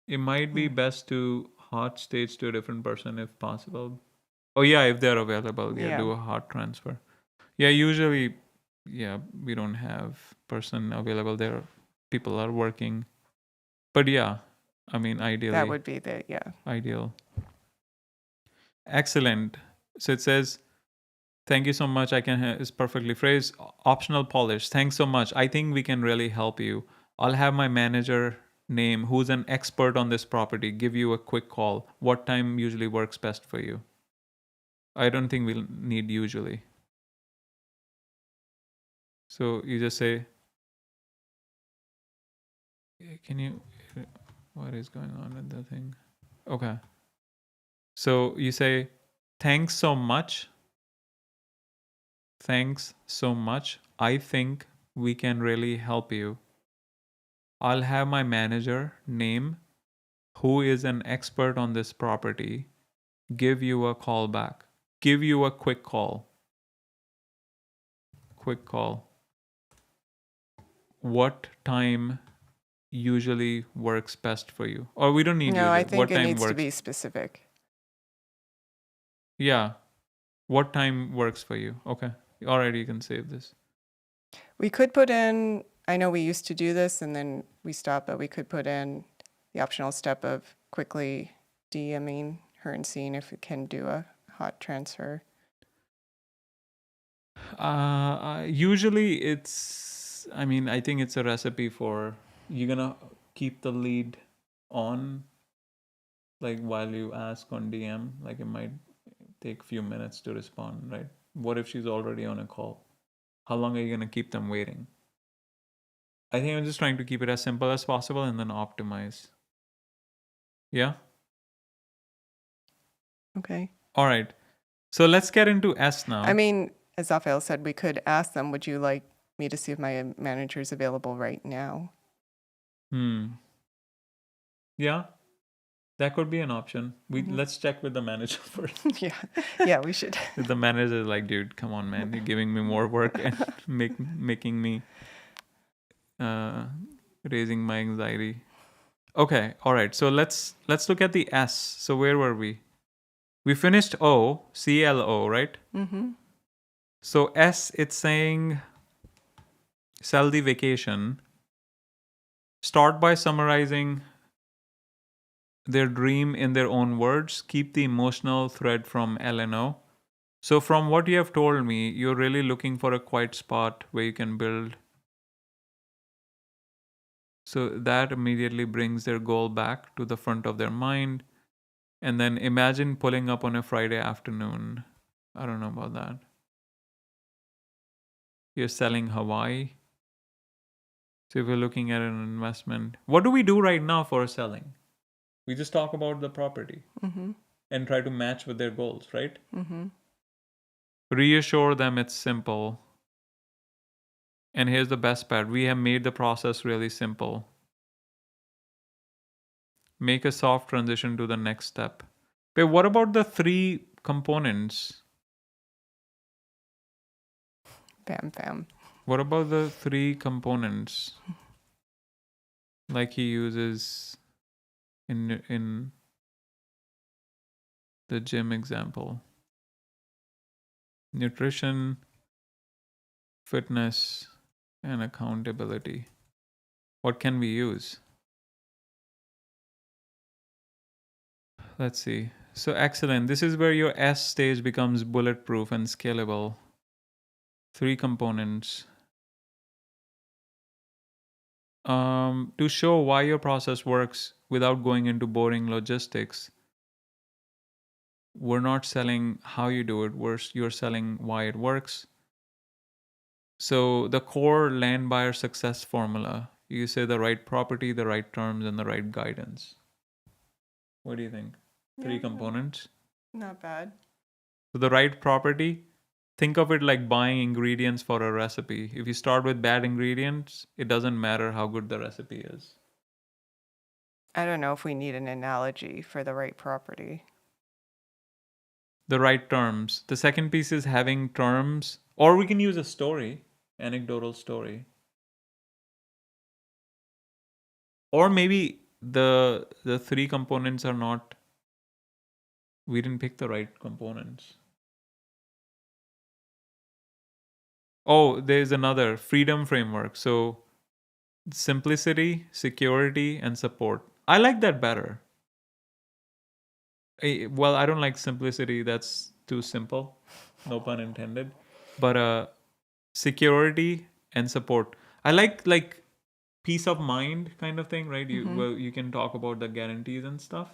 It might be Yeah. best to hot states to a different person if possible. Oh yeah, if they're available, yeah, Yeah. do a hot transfer. Yeah, usually, yeah, we don't have person available there. People are working, but yeah, I mean, That ideally, would be the yeah. ideal. Excellent. So it says, "Thank you so much. I can is perfectly phrased. Optional polish. Thanks so much. I think we can really help you. I'll have my manager name, who's an expert on this property, give you a quick call. What time usually works best for you? I don't think we'll need usually. So you just say, can you, what is going on with the thing? Okay. So you say, thanks so much. Thanks so much. I think we can really help you. I'll have my manager name, who is an expert on this property, give you a call back. Give you a quick call. Quick call. What time usually works best for you? Or we don't need No, I usually. think What it time needs to works? be specific. Yeah. What time works for you? Okay. Alright, you can save this. We could put in. I know we used to do this and then we stopped, but we could put in the optional step of quickly DMing her and seeing if it can do a hot transfer. Usually it's, I mean, I think it's a recipe for you're gonna keep the lead on, like while you ask on DM, like it might take a few minutes to respond, right? What if she's already on a call? How long are you gonna keep them waiting? I think I'm just trying to keep it as simple as possible and then optimize. Yeah? Okay. All right. So let's get into S now. I mean, as Raphael said, we could ask them, would you like me to see if my manager is available right now? Yeah. That could be an option. Let's check with the manager first. Yeah, we should. If the manager is like, dude, come on, man, you're giving me more work and making me raising my anxiety. Okay, all right. So let's look at the S. So where were we? We finished O, C.L.O., right? Mm-hmm. So S, it's saying sell the vacation. Start by summarizing their dream in their own words. Keep the emotional thread from L and O. So from what you have told me, you're really looking for a quiet spot where you can build. So that immediately brings their goal back to the front of their mind. And then imagine pulling up on a Friday afternoon. I don't know about that. You're selling Hawaii. So if you're looking at an investment, what do we do right now for selling? We just talk about the property Mm-hmm. and try to match with their goals, right? Mm-hmm. Reassure them it's simple. And here's the best part, we have made the process really simple. Make a soft transition to the next step. But what about the 3 components? Bam. What about the 3 components? Like he uses in the gym example. Nutrition, fitness, and accountability. What can we use? Let's see. So excellent. This is where your S stage becomes bulletproof and scalable. 3 components. To show why your process works without going into boring logistics, we're not selling how you do it, you're selling why it works. So the core land buyer success formula, you say the right property, the right terms, and the right guidance. What do you think? 3 components. Not bad. So the right property, think of it like buying ingredients for a recipe. If you start with bad ingredients, it doesn't matter how good the recipe is. I don't know if we need an analogy for the right property. The right terms. The second piece is having terms, or we can use a story, anecdotal story. Or maybe the 3 components are not, we didn't pick the right components. Oh, there's another freedom framework. So simplicity, security, and support. I like that better. Well, I don't like simplicity. That's too simple. No pun intended. But security and support. I like peace of mind kind of thing, right? You can talk about the guarantees and stuff.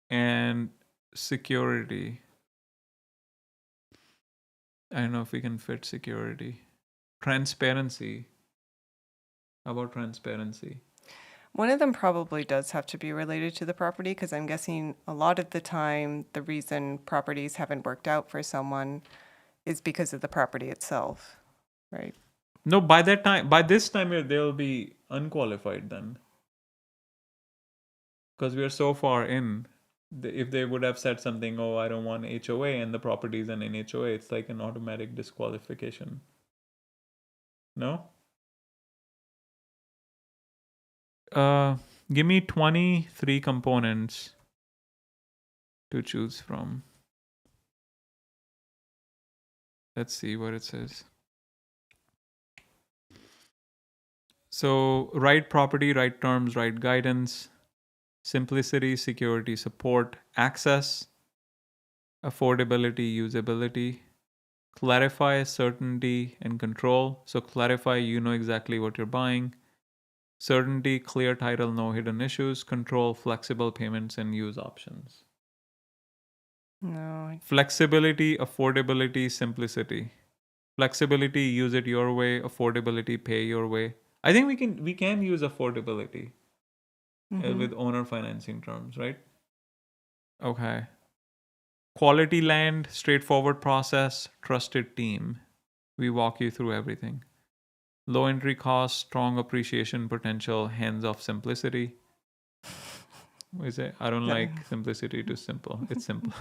And security. I don't know if we can fit security. Transparency. How about transparency? One of them probably does have to be related to the property because I'm guessing a lot of the time the reason properties haven't worked out for someone is because of the property itself, right? No, by this time, they'll be unqualified then. Because we are so far in. If they would have said something, oh, I don't want HOA, and the property is an HOA, it's like an automatic disqualification. No? Give me 23 components to choose from. Let's see what it says. So, right property, right terms, right guidance, simplicity, security, support, access, affordability, usability, clarify, certainty, and control. So, clarify, you know exactly what you're buying. Certainty, clear title, no hidden issues. Control, flexible payments and use options. No. Flexibility, affordability, simplicity. Flexibility, use it your way. Affordability, pay your way. I think we can use affordability with owner financing terms, right? Okay. Quality land, straightforward process, trusted team. We walk you through everything. Low entry cost, strong appreciation potential, hands off simplicity. Is it? I don't No. like simplicity to simple. It's simple.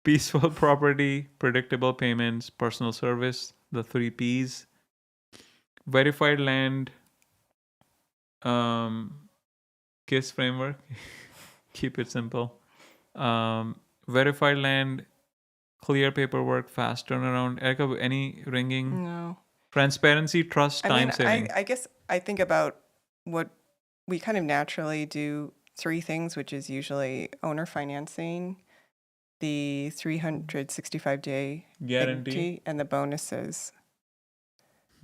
Peaceful property, predictable payments, personal service, the 3 Ps. Verified land, KISS framework. Keep it simple. Verified land, clear paperwork, fast turnaround. Erica, any ringing? No. Transparency, trust, I time mean, saving. I guess I think about what we kind of naturally do 3 things, which is usually owner financing, the 365-day Guarantee. and the bonuses.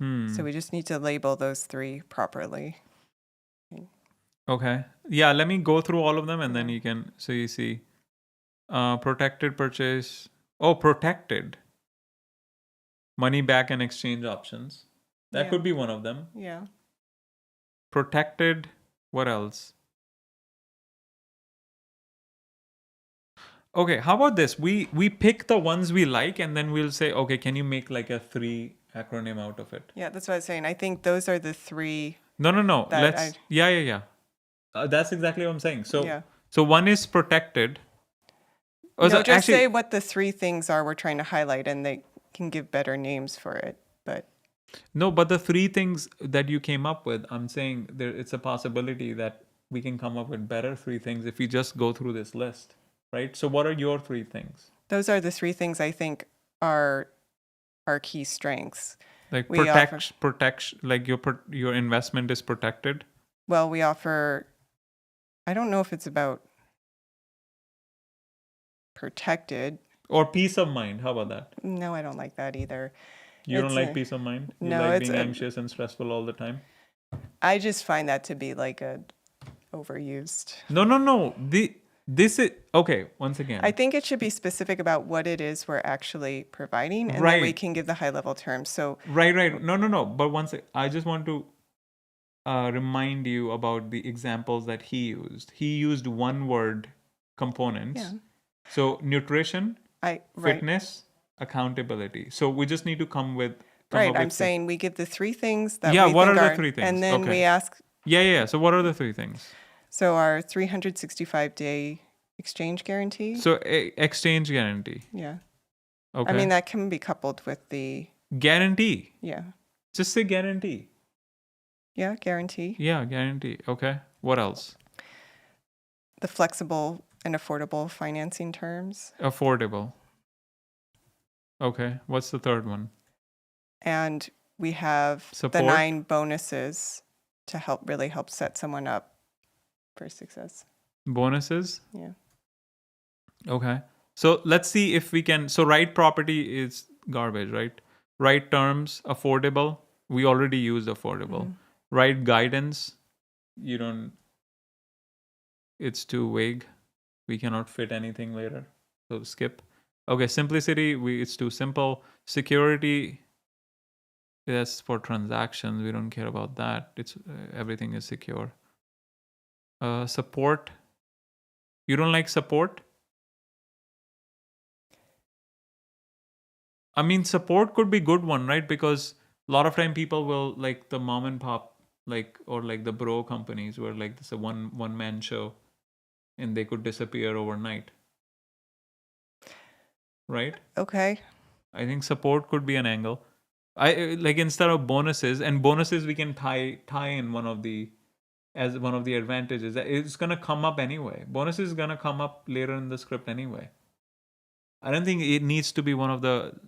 So we just need to label those 3 properly. Okay. Yeah, let me go through all of them and then Yeah. you can, so you see. Protected purchase. Oh, protected. Money back and exchange options. That Yeah. could be one of them. Yeah. Protected. What else? Okay, how about this? We pick the ones we like and then we'll say, okay, can you make like a 3 acronym out of it? Yeah, that's what I was saying. I think those are the 3 No. that Let's. Yeah. That's exactly what I'm saying. So yeah. so one is protected. Oh, No, so just actually, say what the 3 things are we're trying to highlight, and they can give better names for it. But no, but the 3 things that you came up with, I'm saying there it's a possibility that we can come up with better 3 things if we just go through this list, right? So what are your 3 things? those are the 3 things I think are our key strengths. Like We offer like your investment is protected. we offer. I don't know if it's about protected. Or peace of mind. How about that? No, I don't like that either. You don't It's like peace of mind? You no, like it's being anxious and stressful all the time? I just find that to be like a overused. No. This is okay, once again. I think it should be specific about what it is we're actually providing, and then we Right. can give the high level terms. So Right. No. But I just want to remind you about the examples that he used. He used one word components. yeah, So nutrition, right, fitness, accountability. So we just need to come right. up I'm with saying we give the 3 things that Yeah, we what think are the 3 things? and then Okay. we ask. Yeah. So what are the 3 things? So our 365-day exchange guarantee. So exchange guarantee. Yeah. Okay. I mean, that can be coupled with the, guarantee. yeah. Just say guarantee. Yeah, guarantee. Yeah, guarantee. Okay. What else? The flexible and affordable financing terms. Affordable. Okay. What's the third one? And we have Support. the 9 bonuses to really help set someone up for success. Bonuses. Yeah. Okay. So let's see if we can. So right property is garbage, right? Right terms, affordable. We already used affordable. Right guidance. You don't. It's too vague. We cannot fit anything later. So skip. Okay. Simplicity. It's too simple. Security. That's for transactions. We don't care about that. It's everything is secure. Support. You don't like support? I mean, support could be good one, right? Because a lot of time people will like the mom and pop, or like the bro companies where like this a one man show, and they could disappear overnight, right? Okay. I think support could be an angle. I like instead of bonuses we can tie in one of the advantages. It's gonna come up anyway. Bonus is gonna come up later in the script anyway. I don't think it needs to be one of the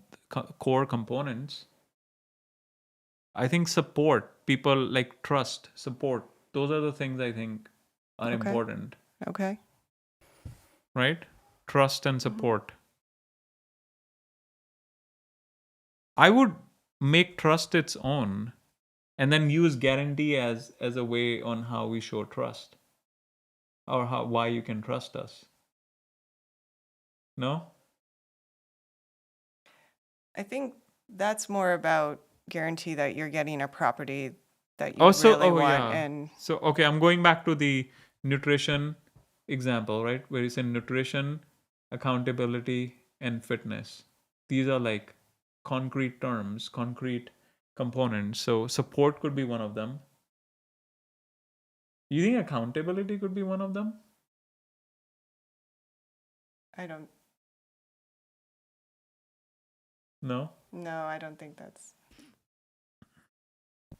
core components. I think support, people like trust, support. Those are the things I think are Okay. important, Okay. right? Trust and support. I would make trust its own and then use guarantee as a way on how we show trust or why you can trust us. No? I think that's more about guarantee that you're getting a property that you Also, really want. yeah. And So, okay, I'm going back to the nutrition example, right? Where you say nutrition, accountability, and fitness. These are like concrete terms, concrete components. So, support could be one of them. You think accountability could be one of them? I don't. No. No, I don't think that's.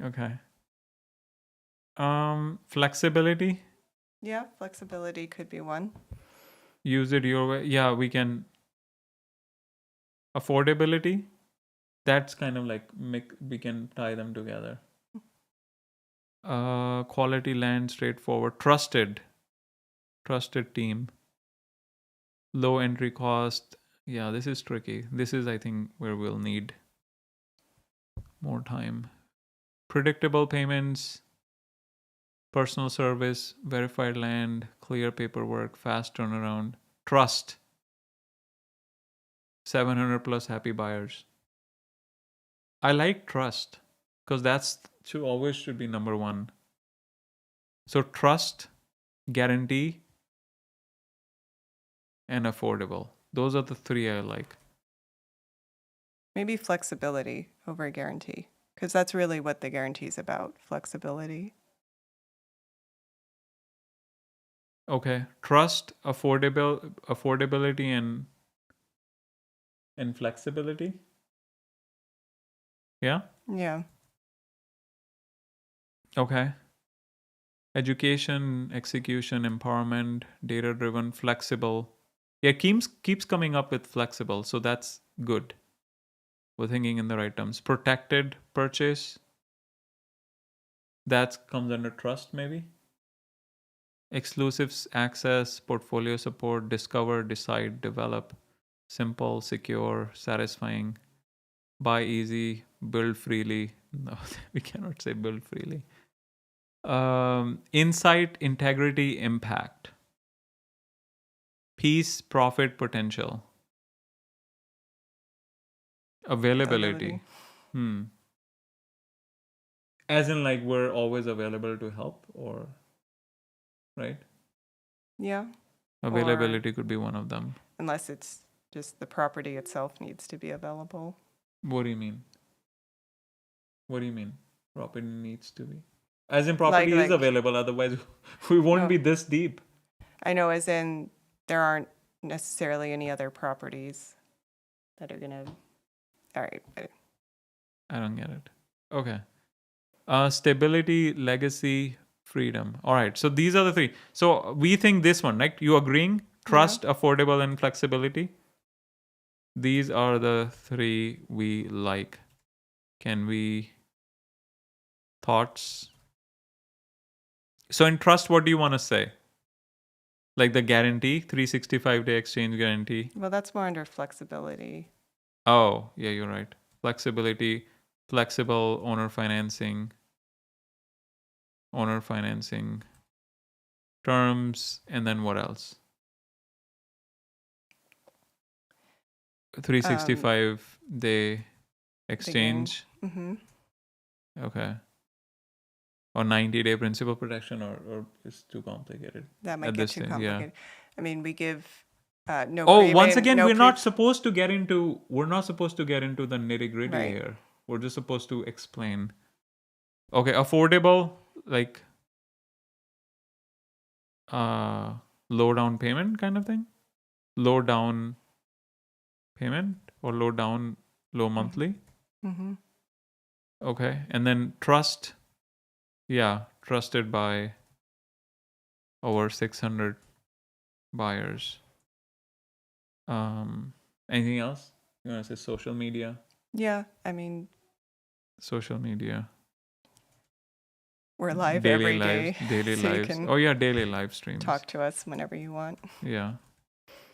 Okay. Flexibility. Yeah, flexibility could be one. Use it your way. Yeah, we can. Affordability. That's kind of like we can tie them together. Quality land, straightforward, trusted team, low entry cost. Yeah, this is tricky. This is, I think, where we'll need more time. Predictable payments, personal service, verified land, clear paperwork, fast turnaround, trust, 700 plus happy buyers. I like trust because that's always should be number one. So trust, guarantee, and affordable. Those are the three I like. Maybe flexibility over guarantee, because that's really what the guarantee is about, flexibility. Okay. Trust, affordability, and flexibility. Yeah. Yeah. Okay. Education, execution, empowerment, data driven, flexible. Yeah, keeps coming up with flexible, so that's good. We're thinking in the right terms. Protected purchase. That comes under trust, maybe. Exclusive access, portfolio support, discover, decide, develop. Simple, secure, satisfying. Buy easy, build freely. No, we cannot say build freely. Insight, integrity, impact. Peace, profit, potential. Availability. As in, like, we're always available to help, or, right? Yeah. Availability could be one of them. Unless it's just the property itself needs to be available. What do you mean? What do you mean? Property needs to be. As in, property is available, otherwise we won't be this deep. I know, as in, there aren't necessarily any other properties that are going to. All right. I don't get it. Okay. Stability, legacy, freedom. All right. So these are the three. So we think this one, right? You agreeing? Trust, affordable, and flexibility. These are the three we like. Can we? Thoughts? So in trust, what do you want to say? Like the guarantee, 365-day exchange guarantee. Well, that's more under flexibility. Oh, yeah, you're right. Flexibility, flexible owner financing, terms, and then what else? 365-day exchange. Okay. Or 90-day principal protection, or it's too complicated. That might get too complicated. Yeah. I mean, we give no. Once again, we're not supposed to get into the nitty-gritty here. We're just supposed to explain. Okay, affordable, like low down payment kind of thing. Low down payment, or low monthly. Okay, and then trust. Yeah, trusted by over 600 buyers. Anything else? You want to say social media? Yeah, I mean, social media. We're live every day. Daily so lives. Oh yeah, daily live streams. Talk to us whenever you want. Yeah,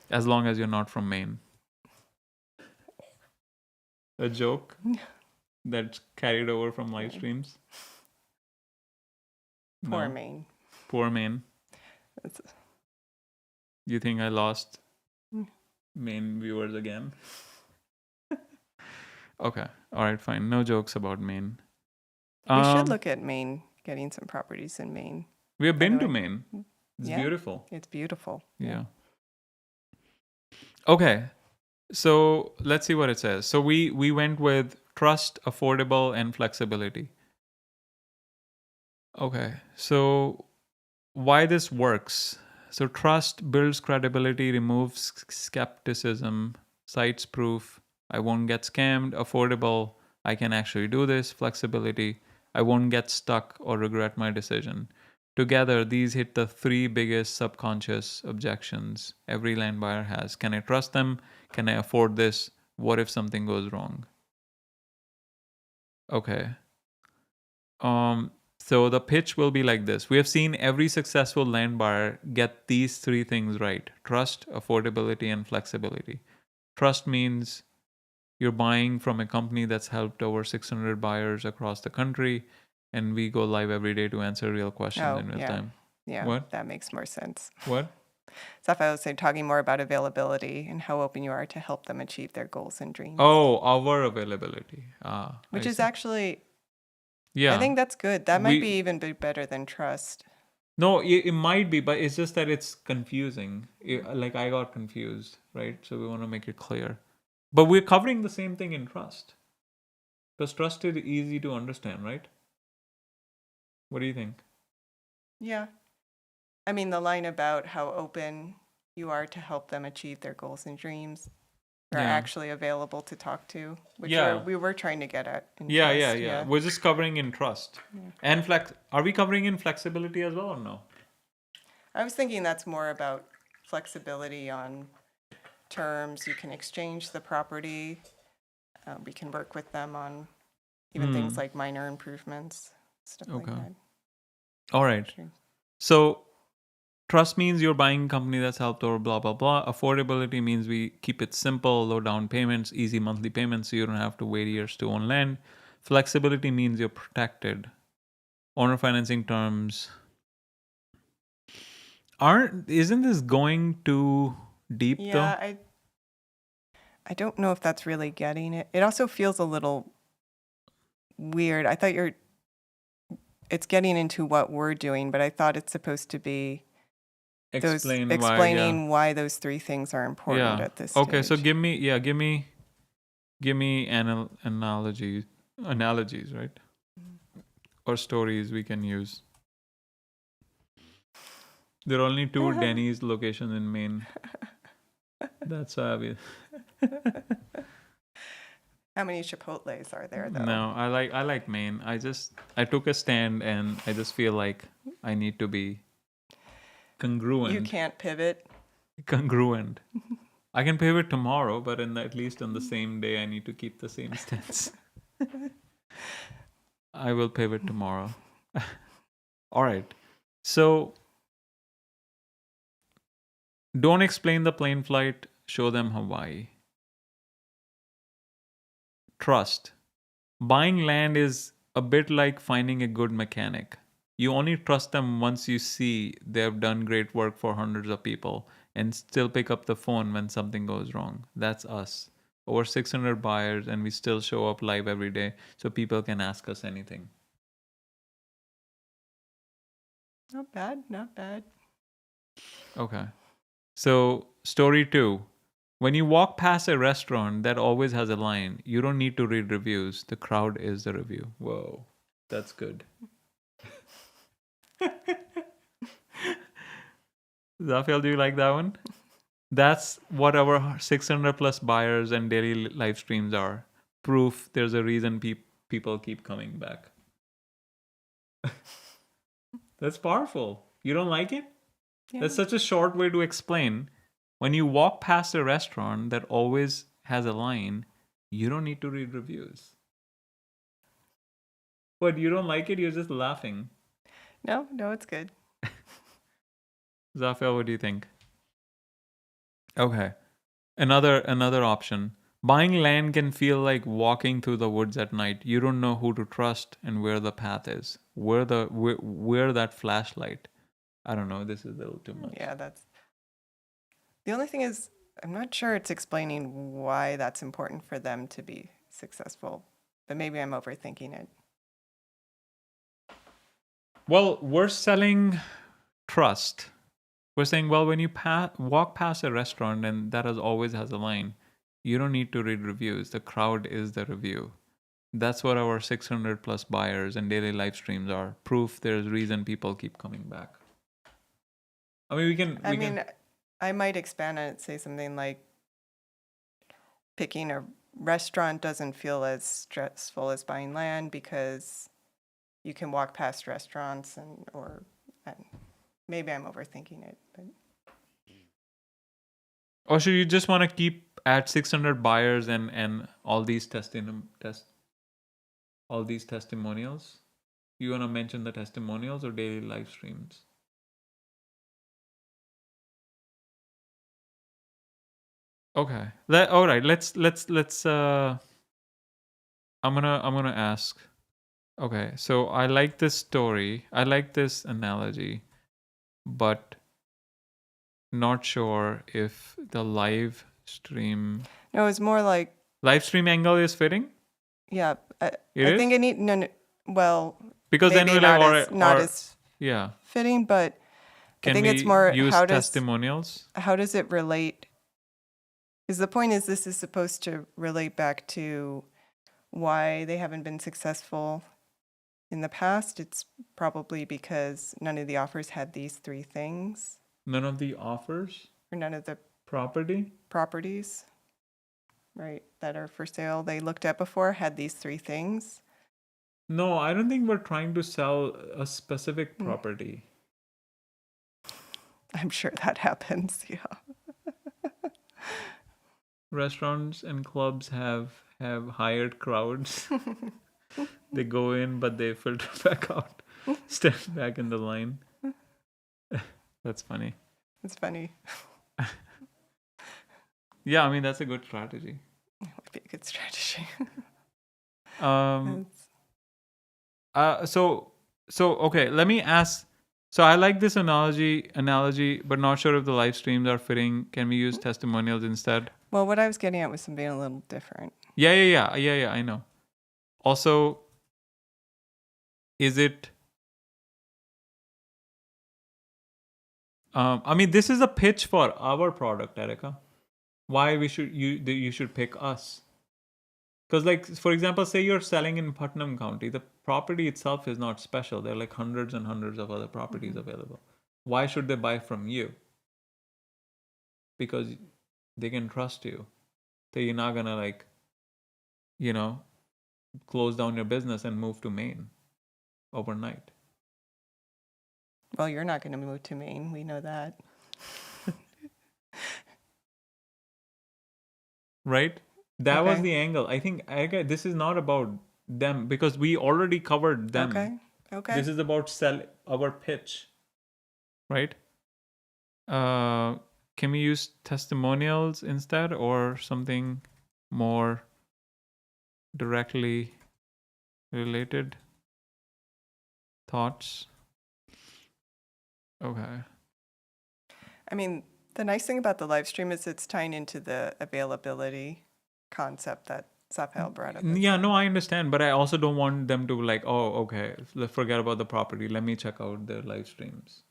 as long as you're not from Maine. A joke that's carried over from live streams. Poor Maine. Poor Maine. You think I lost Maine viewers again? Okay. All right, fine. No jokes about Maine. We should look at Maine, getting some properties in Maine. We have been to Maine. It's beautiful. It's beautiful. Yeah. Okay. So let's see what it says. So we went with trust, affordable, and flexibility. Okay. So why this works. So trust builds credibility, removes skepticism, cites proof. I won't get scammed. Affordable. I can actually do this. Flexibility. I won't get stuck or regret my decision. Together, these hit the three biggest subconscious objections every land buyer has. Can I trust them? Can I afford this? What if something goes wrong? Okay. So the pitch will be like this. We have seen every successful land buyer get these three things right: trust, affordability, and flexibility. Trust means you're buying from a company that's helped over 600 buyers across the country, and we go live every day to answer real questions Oh, in real yeah. time. Yeah, What? that makes more sense. What? Sapphire was talking more about availability and how open you are to help them achieve their goals and dreams. Oh, our availability. Which I is see. actually, Yeah. I think that's good. That might We be even better than trust. No, it might be, but it's just that it's confusing. Like I got confused, right? So we want to make it clear. But we're covering the same thing in trust. Because trust is easy to understand, right? What do you think? Yeah. I mean, the line about how open you are to help them achieve their goals and dreams are Yeah. actually available to talk to, which Yeah. we were trying to get at in Yeah, trust. yeah. We're just covering in trust. And flex. Are we covering in flexibility as well or no? I was thinking that's more about flexibility on terms. You can exchange the property. We can work with them on even things like minor improvements, stuff like Okay. that. All right. Sure. So trust means you're buying a company that's helped or blah, blah, blah. Affordability means we keep it simple, low down payments, easy monthly payments, so you don't have to wait years to own land. Flexibility means you're protected. Owner financing terms isn't this going too deep Yeah, though? I don't know if that's really getting it. It also feels a little weird. I thought it's getting into what we're doing, but I thought it's supposed to be explaining why those three things are important Yeah. at this Okay, so stage. give me analogies, right? Or stories we can use. There are only two Denny's locations in Maine. That's why How many Chipotles are there, though? no, I like Maine. I took a stand and I just feel like I need to be congruent. You can't pivot. Congruent. I can pivot tomorrow, but at least on the same day, I need to keep the same stance. I will pivot tomorrow. All right. So don't explain the plane flight. Show them Hawaii. Trust. Buying land is a bit like finding a good mechanic. You only trust them once you see they've done great work for hundreds of people and still pick up the phone when something goes wrong. That's us. Over 600 buyers, and we still show up live every day so people can ask us anything. Not bad, not bad. Okay. So, story two. When you walk past a restaurant that always has a line, you don't need to read reviews. The crowd is the review. Whoa, that's good. Zafiel, do you like that one? That's what our 600 plus buyers and daily live streams are. Proof there's a reason people keep coming back. That's powerful. You don't like it? Yeah. That's such a short way to explain. When you walk past a restaurant that always has a line, you don't need to read reviews. But you don't like it, you're just laughing. No, it's good. Zafiel, what do you think? Okay. Another option. Buying land can feel like walking through the woods at night. You don't know who to trust and where the path is. Where that flashlight. I don't know. This is a little too much. Yeah, that's the only thing is I'm not sure it's explaining why that's important for them to be successful. But maybe I'm overthinking it. Well, we're selling trust. We're saying, well, when you walk past a restaurant and that always has a line, you don't need to read reviews. The crowd is the review. That's what our 600 plus buyers and daily live streams are. Proof there's reason people keep coming back. I mean, we can. I mean, I might expand on it, say something like picking a restaurant doesn't feel as stressful as buying land because you can walk past restaurants or maybe I'm overthinking it, but Or should you just want to keep at 600 buyers and all these all these testimonials? You want to mention the testimonials or daily live streams? Okay. All right. Let's. I'm gonna ask. Okay. So I like this story. I like this analogy, but not sure if the no, it's more like, live stream angle is fitting. yeah, It I think is I need, no, well, because then maybe we're like, not as yeah. fitting, but I Can think it's we more use testimonials? how does it relate? Because the point is this is supposed to relate back to why they haven't been successful in the past. It's probably because none of the offers had these three things, None of the offers, or none of the property. properties, right, that are for sale they looked at before had these three things. No, I don't think we're trying to sell a specific property. I'm sure that happens. Yeah. Restaurants and clubs have hired crowds. They go in, but they filter back out, stand back in the line. That's funny. It's funny. Yeah, I mean that's a good strategy. It would be a good strategy. Um. That's- So okay. Let me ask. So I like this analogy, but not sure if the live streams are fitting. Can we use testimonials instead? well, what I was getting at was something a little different. Yeah. I know. Also, is it? I mean, this is a pitch for our product, Erica. Why you should pick us? Because, like, for example, say you're selling in Putnam County, the property itself is not special. There are like hundreds and hundreds of other properties available. Why should they buy from you? Because they can trust you. That you're not gonna like, you know, close down your business and move to Maine overnight. Well, you're not going to move to Maine. We know that. Right? That was Okay. the angle. I think this is not about them because we already covered them. Okay. This is about sell our pitch, right? Can we use testimonials instead or something more directly related? Thoughts? Okay. I mean, the nice thing about the live stream is it's tying into the availability concept that Safel brought up. Yeah, no, I understand, but I also don't want them to like, oh, okay, let's forget about the property. Let me check out their live streams.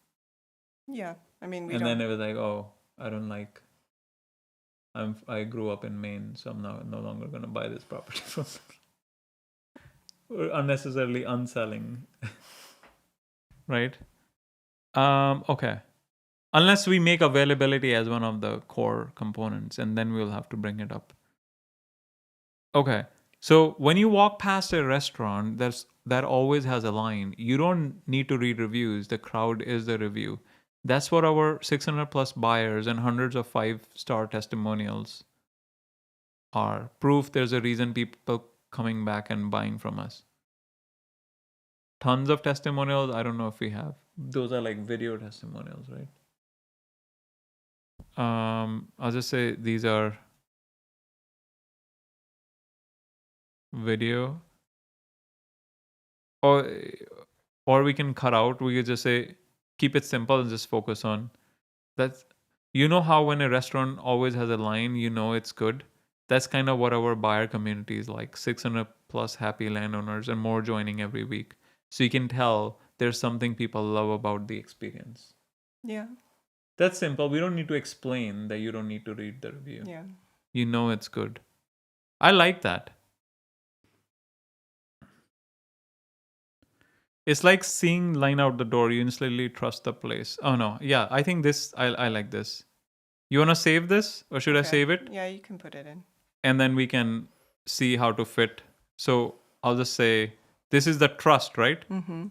Yeah, I mean, Then it was like, oh, I don't like. I grew up in Maine, so I'm no longer gonna buy this property from them. Or unnecessarily unselling, right? Okay. Unless we make availability as one of the core components, and then we'll have to bring it up. Okay. So when you walk past a restaurant, that always has a line. You don't need to read reviews. The crowd is the review. That's what our 600 plus buyers and hundreds of 5-star testimonials are. Proof there's a reason people coming back and buying from us. Tons of testimonials. I don't know if we have. Those are like video testimonials, right? I'll just say these are video, or we can cut out. We could just say keep it simple and just focus on that's. You know how when a restaurant always has a line, you know it's good. That's kind of what our buyer community is like. 600 plus happy landowners and more joining every week. So you can tell there's something people love about the experience. Yeah. That's simple. We don't need to explain that you don't need to read the review. Yeah. You know it's good. I like that. It's like seeing line out the door. You instantly trust the place. Oh no, yeah. I think this. I like this. You wanna save this, or should I Okay. save it? Yeah, you can put it in. And then we can see how to fit. So I'll just say this is the trust, right? Mm-hmm.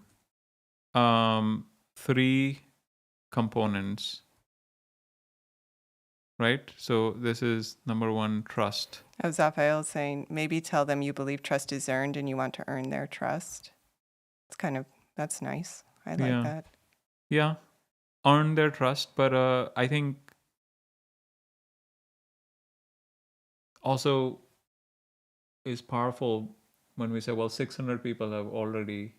Three components, right? So this is number one, trust. As Raphael is saying, maybe tell them you believe trust is earned and you want to earn their trust. It's kind of, that's nice. I like Yeah. that. Yeah. Earn their trust, but I think also is powerful when we say, well, 600 people have already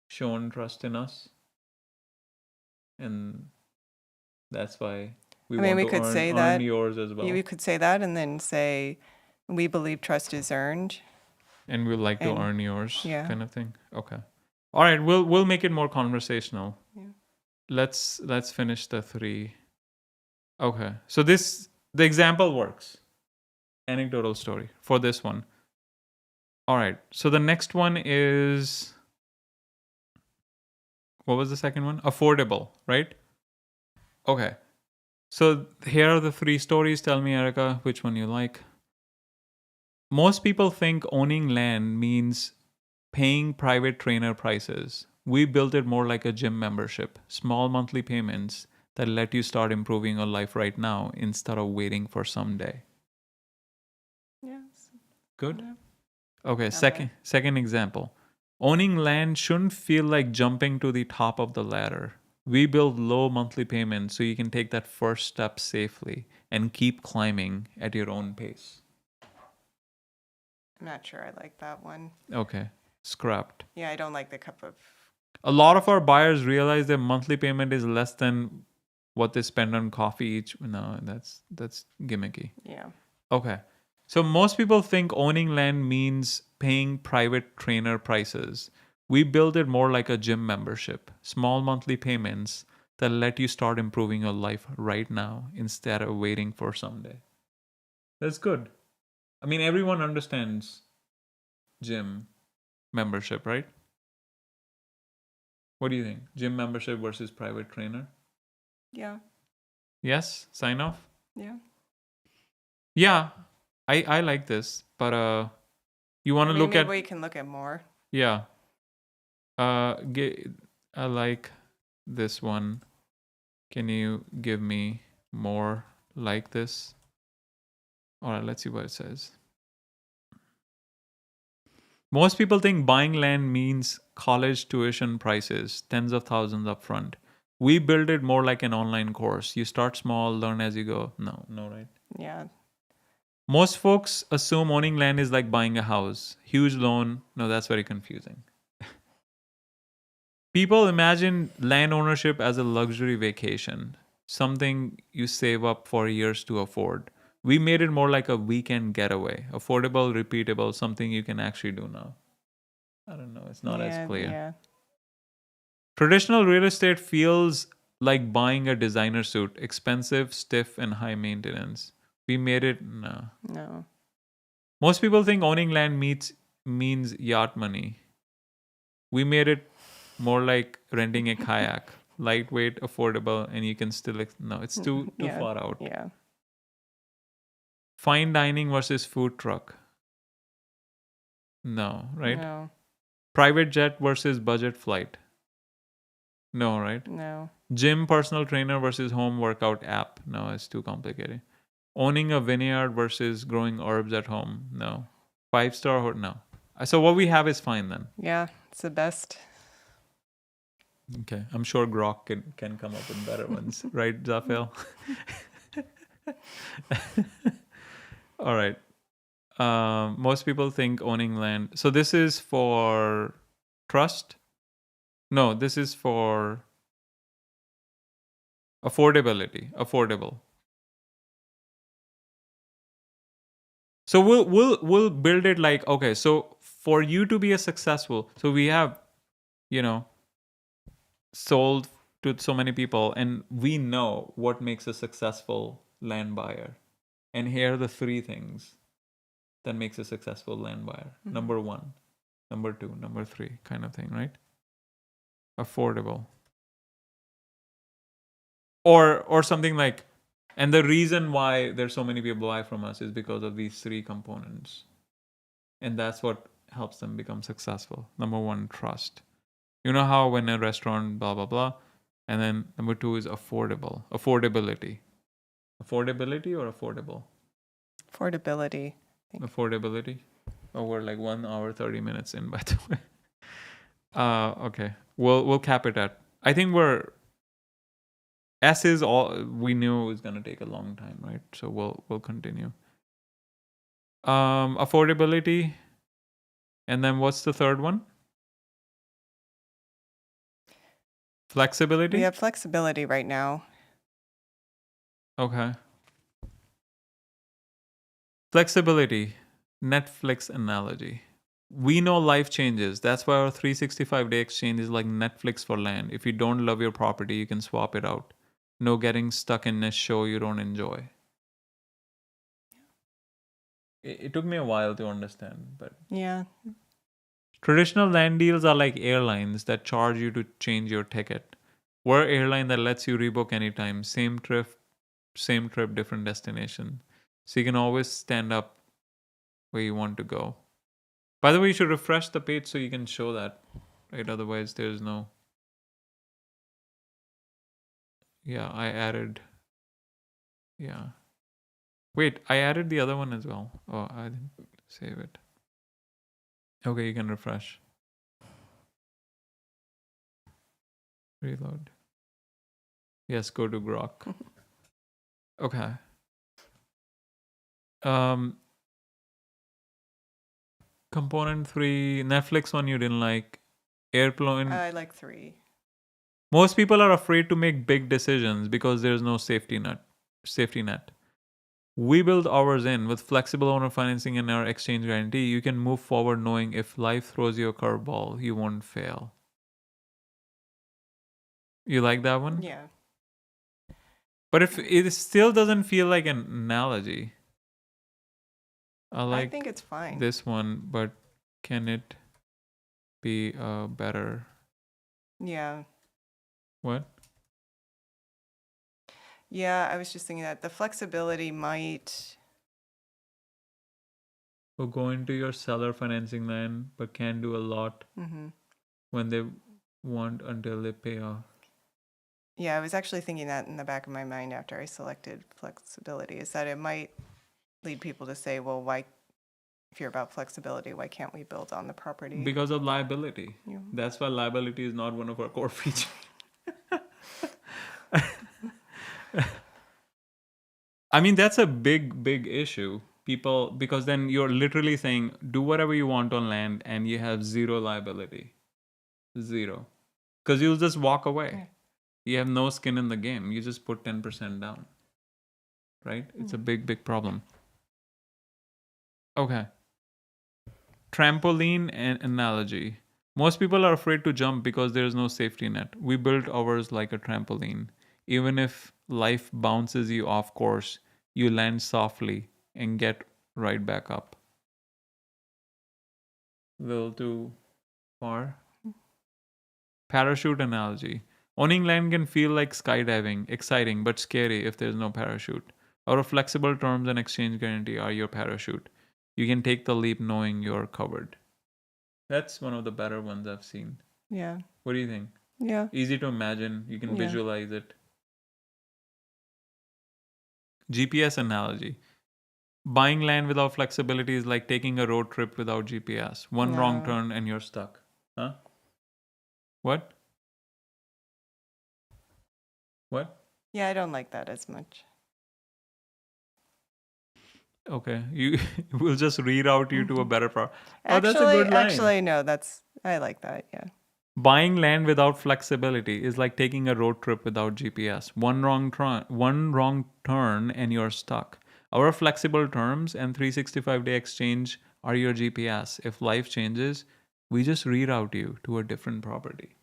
shown trust in us, and that's why we I mean, want we to could say earn that. yours as well. You could say that and then say, we believe trust is earned. And we'd like to And- earn yours, yeah. kind of thing. Okay. All right, we'll make it more conversational. Yeah. Let's finish the three. Okay. So the example works. Anecdotal story for this one. All right. So the next one is, what was the second one? Affordable, right? Okay. So here are the three stories. Tell me, Erica, which one you like. Most people think owning land means paying private trainer prices. We built it more like a gym membership, small monthly payments that let you start improving your life right now instead of waiting for someday. Yes. Good? Yeah. Okay, Not second example. Owning land shouldn't feel like jumping to the top of the ladder. We build low monthly payments so you can take that first step safely and keep climbing at your own pace. I'm not sure I like that one. Okay, scrapped. Yeah, I don't like the cup of. A lot of our buyers realize their monthly payment is less than what they spend on coffee each. No, that's gimmicky. Yeah. Okay. So most people think owning land means paying private trainer prices. We build it more like a gym membership, small monthly payments that let you start improving your life right now instead of waiting for someday. That's good. I mean, everyone understands gym membership, right? What do you think? Gym membership versus private trainer? Yeah. Yes? Sign off? Yeah. Yeah, I like this, but you want I to mean, look maybe at, we can look at more. yeah. I like this one. Can you give me more like this? All right, let's see what it says. Most people think buying land means college tuition prices, tens of thousands up front. We build it more like an online course. You start small, learn as you go. No, right? Yeah. Most folks assume owning land is like buying a house. Huge loan. No, that's very confusing. People imagine land ownership as a luxury vacation, something you save up for years to afford. We made it more like a weekend getaway, affordable, repeatable, something you can actually do now. I don't know, it's not as Yeah. clear. Yeah. Traditional real estate feels like buying a designer suit, expensive, stiff, and high maintenance. We made it, no. No. Most people think owning land means yacht money. We made it more like renting a kayak, lightweight, affordable, and you can still no, it's too Yeah. far out. Yeah. Fine dining versus food truck. No, right? No. Private jet versus budget flight. No, right? No. Gym personal trainer versus home workout app. No, it's too complicated. Owning a vineyard versus growing herbs at home. No. 5-star no. So what we have is fine then. Yeah. It's the best. Okay, I'm sure Grok can come up with better ones, right, Zafel? All right. Most people think owning land. So this is for trust. No, this is for affordability. Affordable. So we'll build it like, okay. So for you to be a successful, so we have, you know, sold to so many people, and we know what makes a successful land buyer. And here are the three things that makes a successful land buyer. Mhm. Number one, Number 2, number 3 kind of thing, right? Affordable. Or something like, and the reason why there's so many people buy from us is because of these 3 components. And that's what helps them become successful. Number 1, trust. You know how when a restaurant, blah, blah, blah. And then number 2 is affordability. Affordability or affordable? Affordability. Affordability. Oh, we're like 1 hour 30 minutes in, by the way. Okay. We'll cap it at. I think we're S is all we knew is gonna take a long time, right? So we'll continue. Affordability, and then what's the third one? Flexibility. We have flexibility right now. Okay. Flexibility. Netflix analogy. We know life changes. That's why our 365-day exchange is like Netflix for land. If you don't love your property, you can swap it out. No getting stuck in a show you don't enjoy. It took me a while to understand, but Yeah. traditional land deals are like airlines that charge you to change your ticket. We're an airline that lets you rebook anytime, same trip, different destination. So you can always stand up where you want to go. By the way, you should refresh the page so you can show that, right? Otherwise, there's no. Yeah, I added. Yeah. Wait, I added the other one as well. Oh, I didn't save it. Okay, you can refresh. Reload. Yes, go to Grok. Okay. Um, Component 3, Netflix one you didn't like. Airplane. I like 3. Most people are afraid to make big decisions because there's no safety net. We build ours in with flexible owner financing and our exchange guarantee. You can move forward knowing if life throws you a curveball, you won't fail. You like that one? Yeah. But if it still doesn't feel like an analogy, I think it's fine. this one, but can it be better? Yeah. What? Yeah, I was just thinking that the flexibility might. Or go into your seller financing line, but can do a lot when they want until they pay off. Yeah, I was actually thinking that in the back of my mind after I selected flexibility, is that it might lead people to say, well, why, if you're about flexibility, why can't we build on the property? Because of liability. Yeah. That's why liability is not one of our core features. I mean, that's a big issue. People, because then you're literally saying, do whatever you want on land and you have zero liability. Zero. Because you'll just walk away. Yeah. You have no skin in the game. You just put 10% down. Right? It's a big problem. Okay. Trampoline and analogy. Most people are afraid to jump because there's no safety net. We built ours like a trampoline. Even if life bounces you off course, you land softly and get right back up. Little too far. Parachute analogy. Owning land can feel like skydiving, exciting but scary if there's no parachute. Our flexible terms and exchange guarantee are your parachute. You can take the leap knowing you're covered. That's one of the better ones I've seen. Yeah. What do you think? Yeah. Easy to imagine. You can Yeah. visualize it. GPS analogy. Buying land without flexibility is like taking a road trip without GPS. One wrong No. turn and you're stuck. Huh? What? What? Yeah, I don't like that as much. Okay. You will just reroute you to a better product. Oh, Actually, that's a good line. actually, no, I like that. Yeah. Buying land without flexibility is like taking a road trip without GPS. One wrong turn and you're stuck. Our flexible terms and 365-day exchange are your GPS. If life changes, we just reroute you to a different property.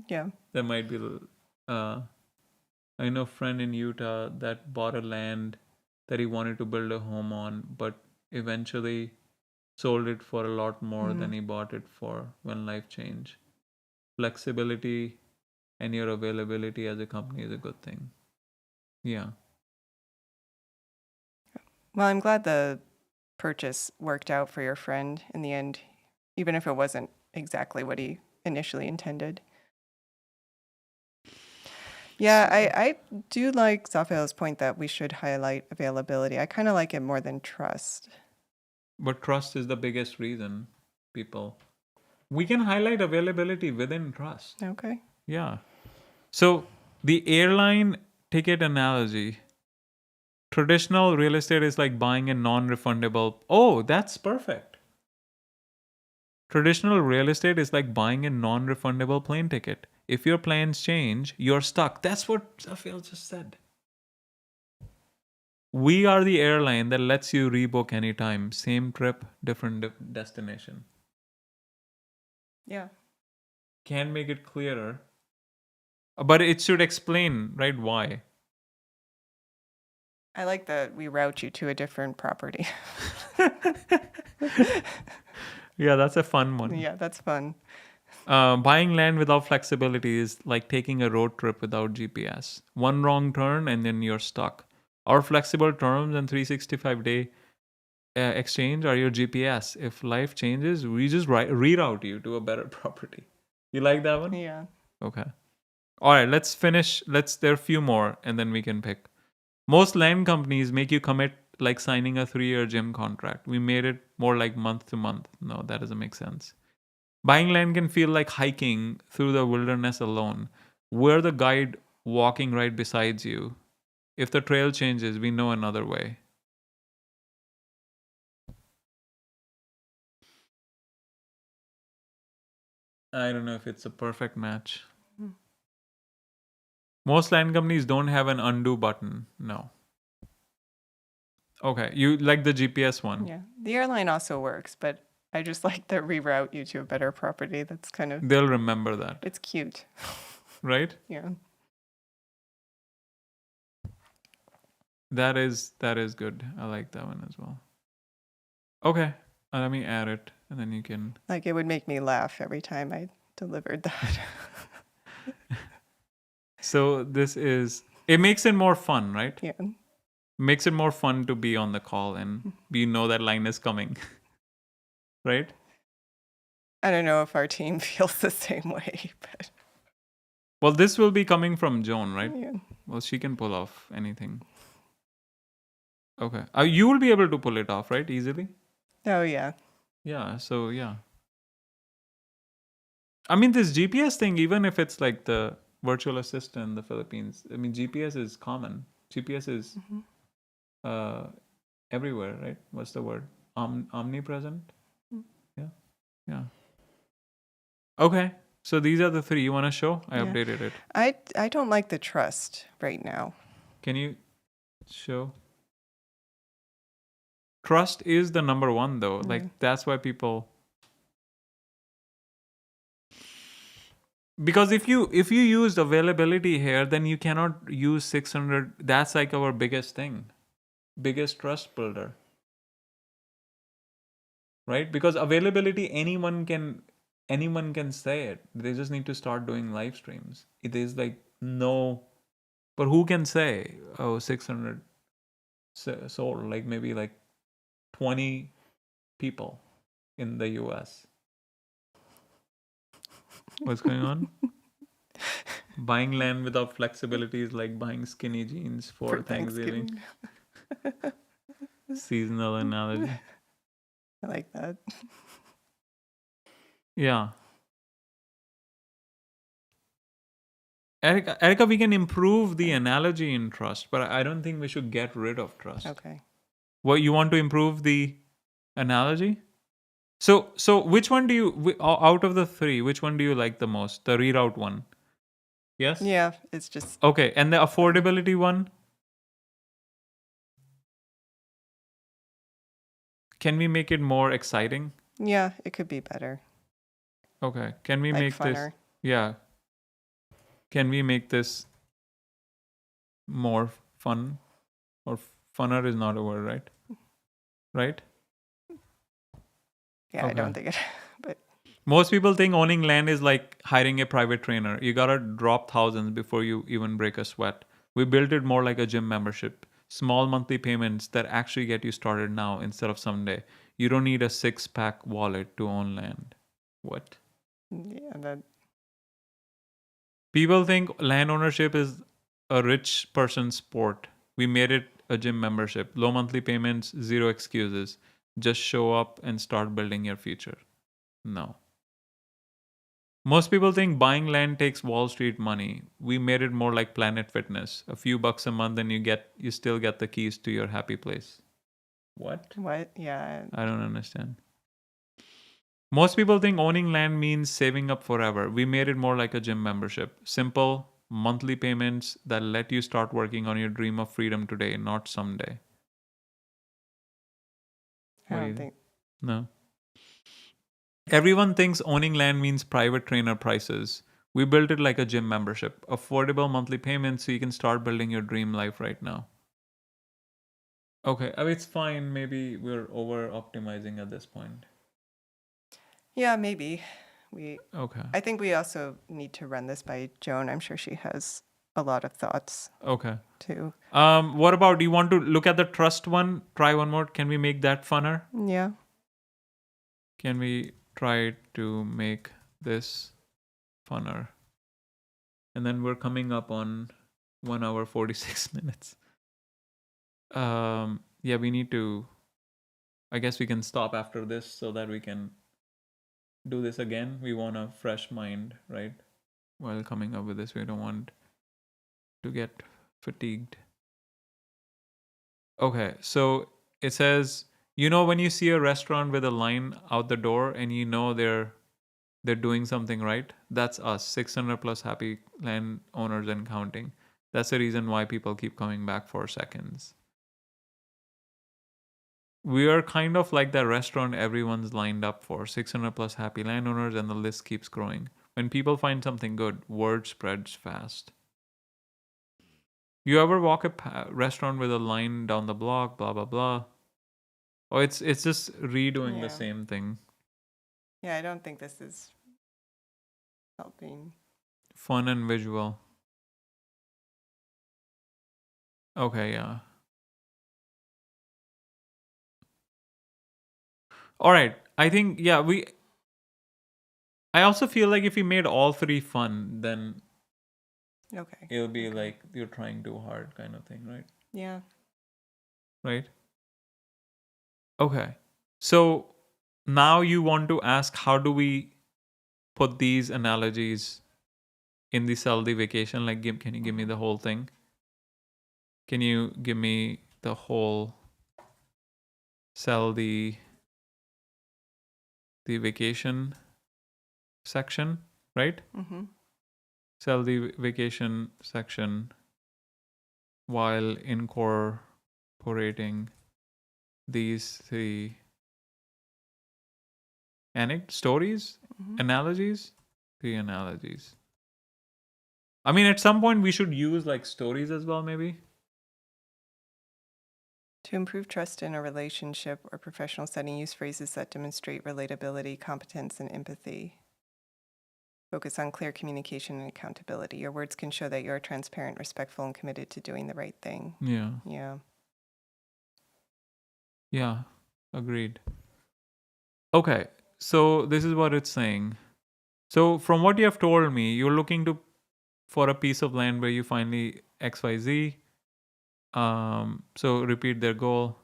Yeah. There might be I know a friend in Utah that bought a land that he wanted to build a home on, but eventually sold it for a lot more than he bought it for when life changed. Flexibility and your availability as a company is a good thing. Yeah. Well, I'm glad the purchase worked out for your friend in the end, even if it wasn't exactly what he initially intended. Yeah, I do like Zafel's point that we should highlight availability. I kind of like it more than trust. But trust is the biggest reason people. We can highlight availability within trust. Okay. Yeah. So the airline ticket analogy. Traditional real estate is like buying a non-refundable. Oh, that's perfect. Traditional real estate is like buying a non-refundable plane ticket. If your plans change, you're stuck. That's what Zafil just said. We are the airline that lets you rebook anytime. Same trip, different destination. Yeah. Can make it clearer. But it should explain, right, why. I like that we route you to a different property. Yeah, that's a fun one. Yeah, that's fun. Buying land without flexibility is like taking a road trip without GPS. One wrong turn and then you're stuck. Our flexible terms and 365-day exchange are your GPS. If life changes, we just reroute you to a better property. You like that one? Yeah. Okay. All right, let's finish. There are a few more and then we can pick. Most land companies make you commit like signing a 3-year gym contract. We made it more like month to month. No, that doesn't make sense. Buying land can feel like hiking through the wilderness alone. We're the guide walking right beside you. If the trail changes, we know another way. I don't know if it's a perfect match. Most land companies don't have an undo button. No. Okay, you like the GPS one. Yeah. The airline also works, but I just like the reroute you to a better property. That's kind of, They'll remember that, it's cute. right? Yeah. That is good. I like that one as well. Okay, let me add it, and then you can. Like it would make me laugh every time I delivered that. So this is. It makes it more fun, right? Yeah. Makes it more fun to be on the call and we know that line is coming. Right? I don't know if our team feels the same way, but Well, this will be coming from Joan, right? yeah. Well, she can pull off anything. Okay. You will be able to pull it off, right? Easily? Oh yeah. Yeah. So, yeah. I mean, this GPS thing, even if it's like the virtual assistant in the Philippines, I mean, GPS is common. GPS is uh, everywhere, right? What's the word? Omnipresent? Yeah. Yeah. Okay. So these are the three you want to show? I Yeah. updated it. I don't like the trust right now. Can you show? Trust is the number one though. Like that's why people, because if you used availability here, then you cannot use 600. That's like our biggest thing. Biggest trust builder. Right? Because availability anyone can say it. They just need to start doing live streams. It is like no, but who can say, oh, 600 sold, like maybe like 20 people in the US. What's going on? Buying land without flexibility is like buying skinny jeans for Thanksgiving. Seasonal analogy. I like that. Yeah. Erica, we can improve the analogy in trust, but I don't think we should get rid of trust. Okay. What, you want to improve the analogy? So which one do you, out of the three, which one do you like the most? The reroute one? Yes? Yeah, it's just Okay, and the affordability one? Can we make it more exciting? yeah, it could be better. Okay, can we Like make this? funner. Yeah. Can we make this more fun? Or funner is not a word, right? Right? Yeah, I Okay. don't think it, but Most people think owning land is like hiring a private trainer. You gotta drop thousands before you even break a sweat. We built it more like a gym membership. Small monthly payments that actually get you started now instead of someday. You don't need a six-pack wallet to own land. What? yeah, that People think land ownership is a rich person's sport. We made it a gym membership. Low monthly payments, zero excuses. Just show up and start building your future. No. Most people think buying land takes Wall Street money. We made it more like Planet Fitness. A few bucks a month and you still get the keys to your happy place. What? what? Yeah, I don't understand. Most people think owning land means saving up forever. We made it more like a gym membership. Simple, monthly payments that let you start working on your dream of freedom today, not someday. I What do don't you think? think. No. Everyone thinks owning land means private trainer prices. We built it like a gym membership. Affordable monthly payments so you can start building your dream life right now. Okay, I mean, it's fine. Maybe we're over optimizing at this point. Yeah, maybe. We Okay. I think we also need to run this by Joan. I'm sure she has a lot of thoughts Okay. too. What about, do you want to look at the trust one? Try one more. Can we make that funner? Yeah. Can we try to make this funner? And then we're coming up on 1 hour 46 minutes. Yeah, we need to. I guess we can stop after this so that we can do this again. We want a fresh mind, right? While coming up with this, we don't want to get fatigued. Okay, so it says, when you see a restaurant with a line out the door and they're doing something right, that's us, 600 plus happy land owners and counting. That's the reason why people keep coming back for seconds. We are kind of like that restaurant everyone's lined up for, 600 plus happy landowners, and the list keeps growing. When people find something good, word spreads fast. You ever walk a restaurant with a line down the block, blah blah blah? Oh, it's just redoing the Yeah. same thing. Yeah, I don't think this is helping. Fun and visual. Okay, yeah. All right. I think yeah, I also feel like if we made all three fun, then Okay. it'll be Okay. like you're trying too hard kind of thing, right? Yeah. Right? Okay. So now you want to ask, how do we put these analogies in the Saudi vacation? Like, can you give me the whole thing? Can you give me the whole Saudi the vacation section, right? Mm-hmm. Saudi vacation section while incorporating these three stories, Mm-hmm. analogies, three analogies. I mean, at some point we should use like stories as well, maybe. To improve trust in a relationship or professional setting, use phrases that demonstrate relatability, competence, and empathy. Focus on clear communication and accountability. Your words can show that you're transparent, respectful, and committed to doing the right thing. Yeah. Yeah. Yeah. Agreed. Okay. So this is what it's saying. So from what you have told me, you're looking to for a piece of land where you finally XYZ. So repeat their goal.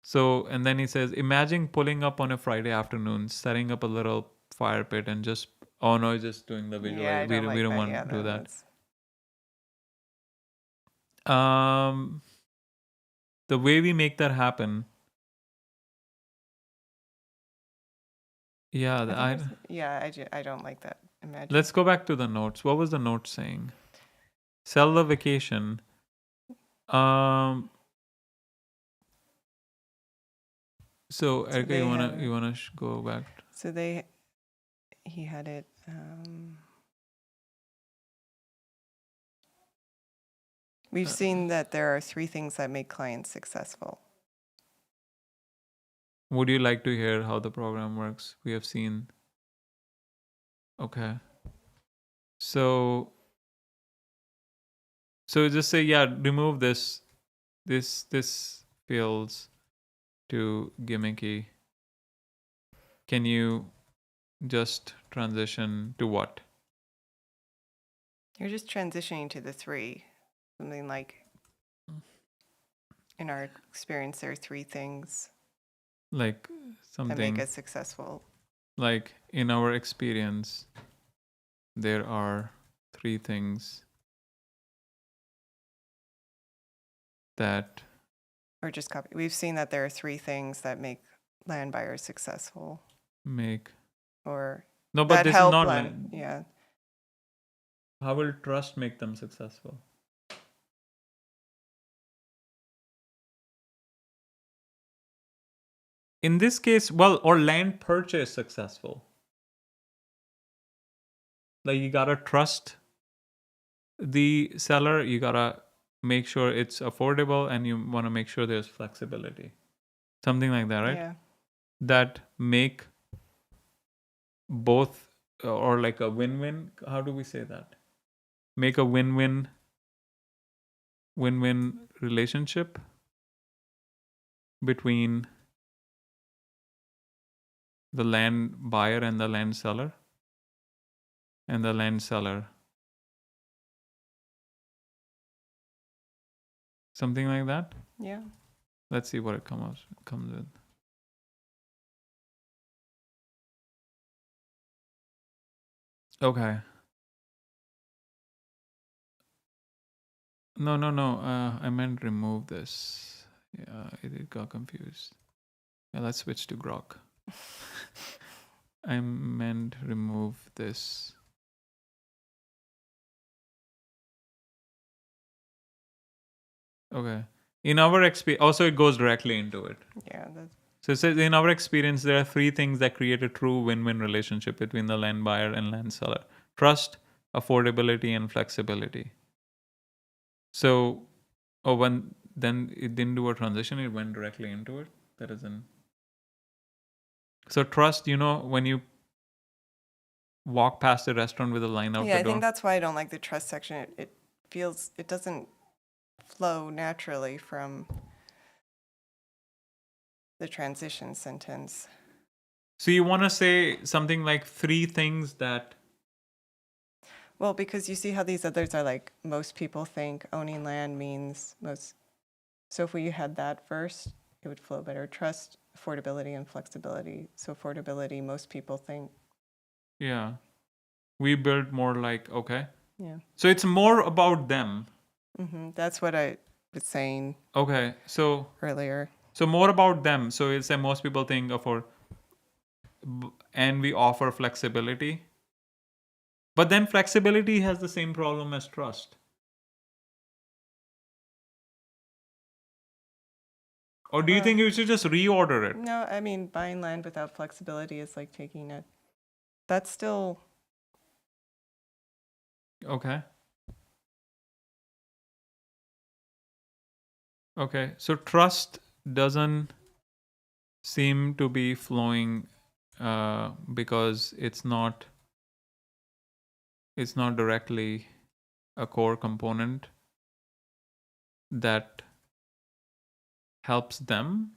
So, and then he says, imagine pulling up on a Friday afternoon, setting up a little fire pit and just, oh no, he's just doing the Yeah, visual. I We don't don't, we like don't that. want Yeah, to do that. that's The way we make that happen. Yeah, I think it's, yeah, I don't like that. Imagine. let's go back to the notes. What was the note saying? Sell the vacation. Um, so So Erica, they you have. wanna go back? So he had it. We've seen that there are three things that make clients successful. Would you like to hear how the program works? We have seen. Okay. So just say, yeah, remove this. This feels too gimmicky. Can you just transition to what? You're just transitioning to the 3. Something like, in our experience, there are 3 things Like that make something us successful. like in our experience, there are 3 things that Or just copy. We've seen that there are 3 things that make land buyers successful, make. or No, but that this is help not land. land. Yeah. How will trust make them successful? In this case, well, or land purchase successful. Like you gotta trust the seller, you gotta make sure it's affordable, and you want to make sure there's flexibility. Something like that, right? Yeah. That make both, or like a win-win. How do we say that? Make a win-win relationship between the land buyer and the land seller, and the land seller. Something like that. Yeah. Let's see what it comes with. Okay. No. I meant remove this. Yeah, it got confused. Yeah, let's switch to Grok. I meant remove this. Okay. In our experience, also it goes directly into it. Yeah. So it says, in our experience, there are 3 things that create a true win-win relationship between the land buyer and land seller: trust, affordability, and flexibility. So, when then it didn't do a transition, it went directly into it. That isn't. So trust, when you walk past a restaurant with a line out Yeah, the I door. think that's why I don't like the trust section. It feels, it doesn't flow naturally from the transition sentence. So you want to say something like 3 things that. Well, because you see how these others are like, most people think owning land means most. So if we had that first, it would flow better. Trust, affordability, and flexibility. So affordability, most people think. Yeah. We build more like, okay. Yeah. So it's more about them. That's what I was saying. Okay. So earlier. So more about them. So it's say most people think and we offer flexibility. But then flexibility has the same problem as trust. Or do you think you should just reorder it? No, I mean, buying land without flexibility is like taking it. That's still. Okay. Okay. So trust doesn't seem to be flowing because it's not directly a core component that helps them,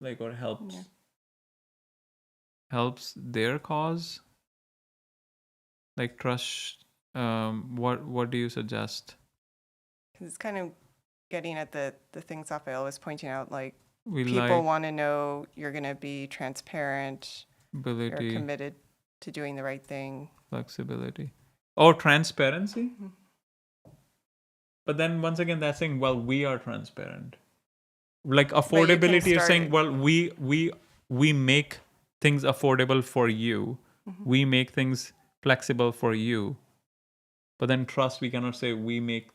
like, or helps their cause. Like trust. What do you suggest? Because it's kind of getting at the things Raphael was pointing out, like We people like want to know you're going to be transparent, you're ability, committed to doing the right thing. flexibility, or transparency. But then once again, that's saying, well, we are transparent. Like affordability is saying, well, we make things affordable for you. We make things flexible for you. But then trust, we cannot say we make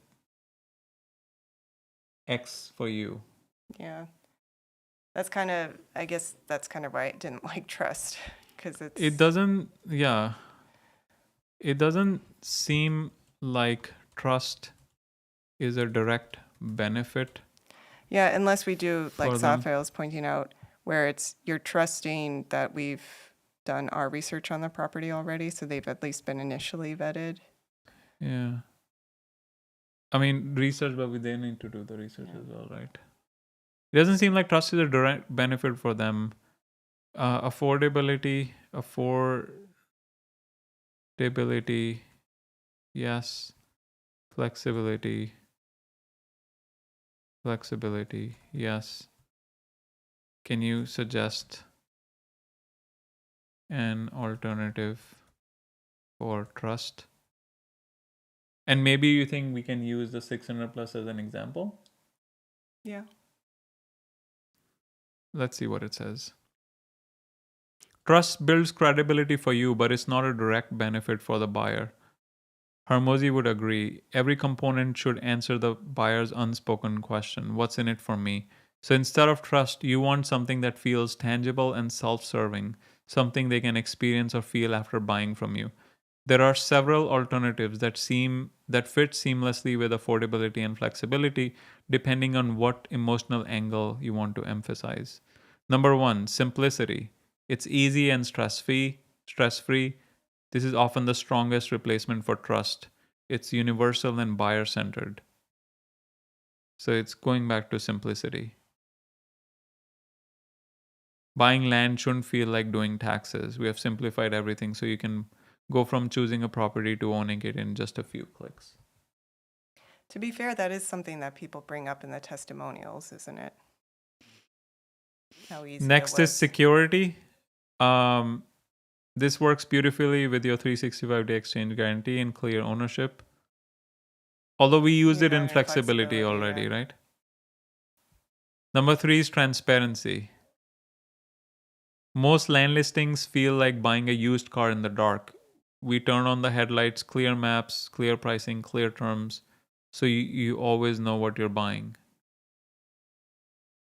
X for you. Yeah. That's kind of, I guess that's kind of why I didn't like trust, because It doesn't, yeah. It doesn't seem like trust is a direct benefit. Yeah, unless we do, like for them. Raphael was pointing out, where it's you're trusting that we've done our research on the property already, so they've at least been initially vetted. Yeah. I mean, research, but they need to do the research as well, right? It doesn't seem like trust is a direct benefit for them. Affordability, yes. Flexibility, yes. Can you suggest an alternative for trust? And maybe you think we can use the 600 plus as an example? Yeah. Let's see what it says. Trust builds credibility for you, but it's not a direct benefit for the buyer. Hermosi would agree. Every component should answer the buyer's unspoken question, what's in it for me? So instead of trust, you want something that feels tangible and self serving, something they can experience or feel after buying from you. There are several alternatives that fit seamlessly with affordability and flexibility depending on what emotional angle you want to emphasize. Number 1, simplicity. It's easy and stress-free. This is often the strongest replacement for trust. It's universal and buyer-centered. So it's going back to simplicity. Buying land shouldn't feel like doing taxes. We have simplified everything so you can go from choosing a property to owning it in just a few clicks. To be fair, that is something that people bring up in the testimonials, isn't it? How easy Next it was. is security. This works beautifully with your 365-day exchange guarantee and clear ownership. Although we used it in flexibility already, right? Number 3 is transparency. Most land listings feel like buying a used car in the dark. We turn on the headlights, clear maps, clear pricing, clear terms, so you always know what you're buying.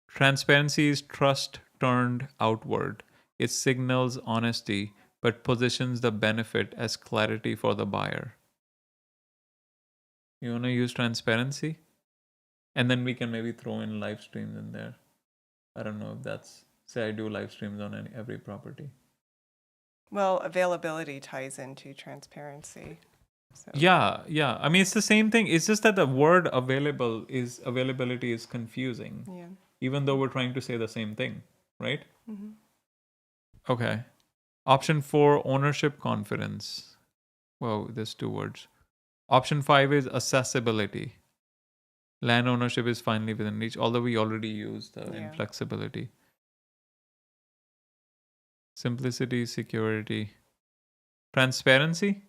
Transparency is trust turned outward. It signals honesty, but positions the benefit as clarity for the buyer. You want to use transparency? And then we can maybe throw in live streams in there. I don't know if that's, say I do live streams on every property. Well, availability ties into transparency. So. Yeah. I mean, it's the same thing. It's just that the word availability is confusing. Yeah. Even though we're trying to say the same thing, right? Mm-hmm. Okay. Option 4, ownership confidence. Whoa, there's 2 words. Option 5 is accessibility. Land ownership is finally within reach, although we already used the inflexibility. Simplicity, security. Transparency?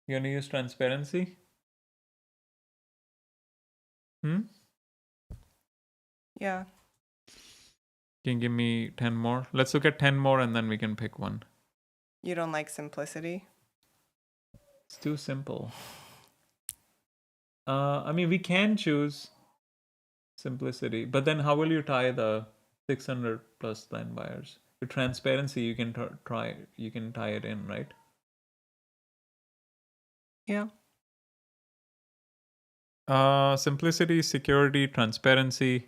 You want to use transparency? Yeah. Can you give me 10 more? Let's look at 10 more and then we can pick one. You don't like simplicity? It's too simple. I mean, we can choose simplicity, but then how will you tie the 600 plus land buyers? With transparency, you can you can tie it in, right? Yeah. Simplicity, security, transparency,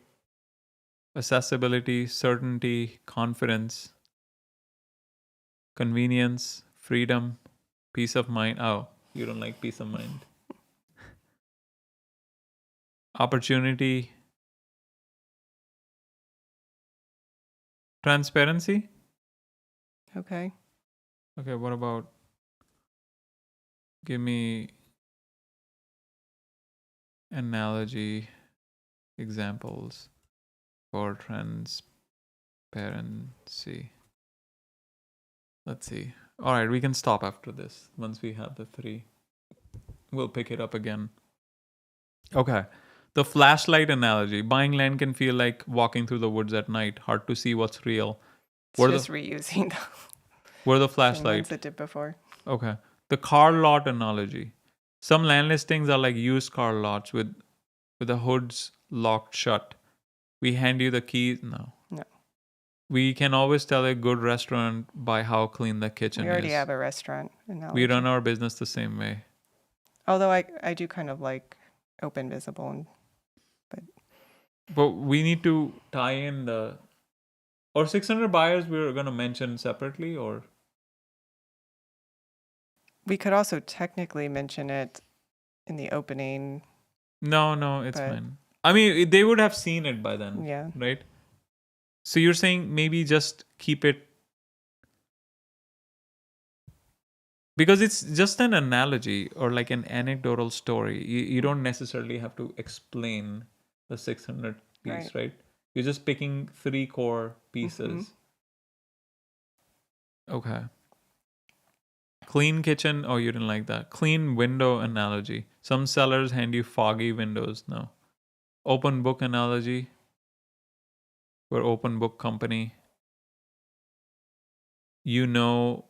accessibility, certainty, confidence, convenience, freedom, peace of mind. Oh, you don't like peace of mind. Opportunity, transparency. Okay. Okay, what about, give me analogy examples for transparency. Let's see. All right, we can stop after this. Once we have the 3, we'll pick it up again. Okay. The flashlight analogy. Buying land can feel like walking through the woods at night. Hard to see what's real. It's just reusing the Where the same flashlight. ones that did before. Okay. The car lot analogy. Some land listings are like used car lots with the hoods locked shut. We hand you the keys. No. We can always tell a good restaurant by how clean the kitchen is. We already have a restaurant analogy. We run our business the same way. Although I do kind of like open, visible, but But we need to tie in the or 600 buyers we're gonna mention separately, or We could also technically mention it in the opening, no, it's but fine. I mean, they would have seen it by then, yeah. right? So you're saying maybe just keep it because it's just an analogy or like an anecdotal story. You don't necessarily have to explain the 600 Right. piece, right? You're just picking 3 core Mm-hmm. pieces. Okay. Clean kitchen. Oh, you didn't like that. Clean window analogy. Some sellers hand you foggy windows. No. Open book analogy. We're open book company. You know,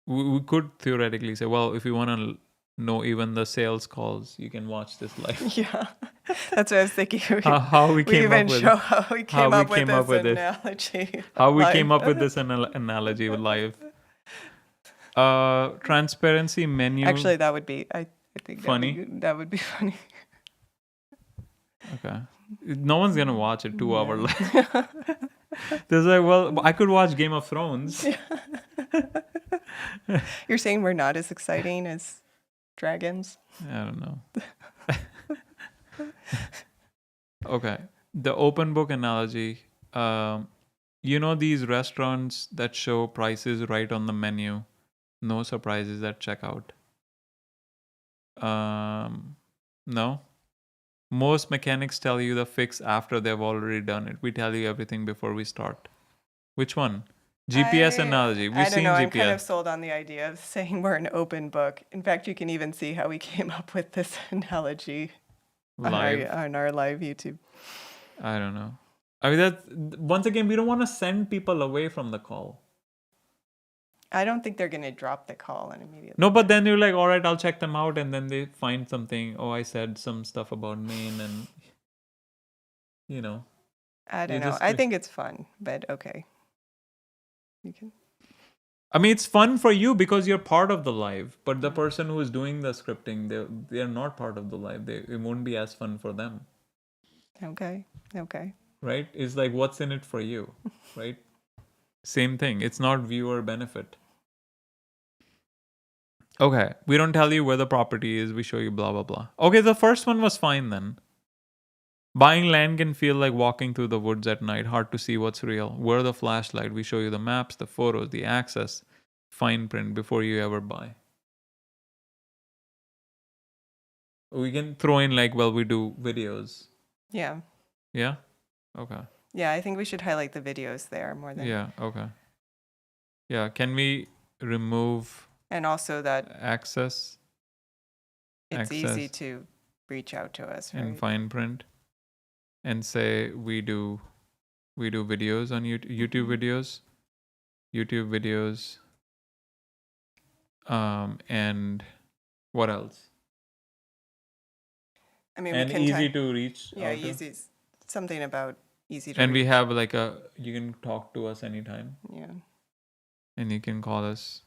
we could theoretically say, well, if you want to know even the sales calls, you can watch this live. Yeah. That's what I was thinking. How we We came up even with show how we how came we up with came up this with it. analogy How we live. came up with this analogy with live. Transparency menu. Actually, that would be. I think Funny. that would be funny. Okay. No one's gonna watch a 2 hour Yeah. live. There's like, well, I could watch Game of Thrones. You're saying we're not as exciting as dragons? I don't know. Okay. The open book analogy. You know these restaurants that show prices right on the menu, no surprises at checkout. No. Most mechanics tell you the fix after they've already done it. We tell you everything before we start. Which one? GPS analogy. We've I don't know. seen I'm kind of GPS. sold on the idea of saying we're an open book. In fact, you can even see how we came up with this analogy Live. on our live YouTube. I don't know. I mean, that once again, we don't want to send people away from the call. I don't think they're going to drop the call and immediately. No, but then you're like, all right, I'll check them out, and then they find something. Oh, I said some stuff about Maine, and you know, I don't you know. just. I think it's fun, but okay. You can. I mean, it's fun for you because you're part of the live, but the person who is doing the scripting, they're not part of the live. It won't be as fun for them, Okay. Okay. right? It's like, what's in it for you, right? Same thing. It's not viewer benefit. Okay, we don't tell you where the property is. We show you blah blah blah. Okay, the first one was fine then. Buying land can feel like walking through the woods at night, hard to see what's real. Where the flashlight? We show you the maps, the photos, the access, fine print before you ever buy. We can throw in like, well, we do videos. Yeah. Yeah? Okay. Yeah, I think we should highlight the videos there more than. Yeah, okay. Yeah, can we remove And also that access? it's easy Access to reach out to us, in right? fine print and say we do videos on YouTube videos. YouTube videos. And what else? I mean, And we can easy to reach Yeah, out to. easy. Something about easy to And reach. we have like you can talk to us anytime, Yeah. and you can call us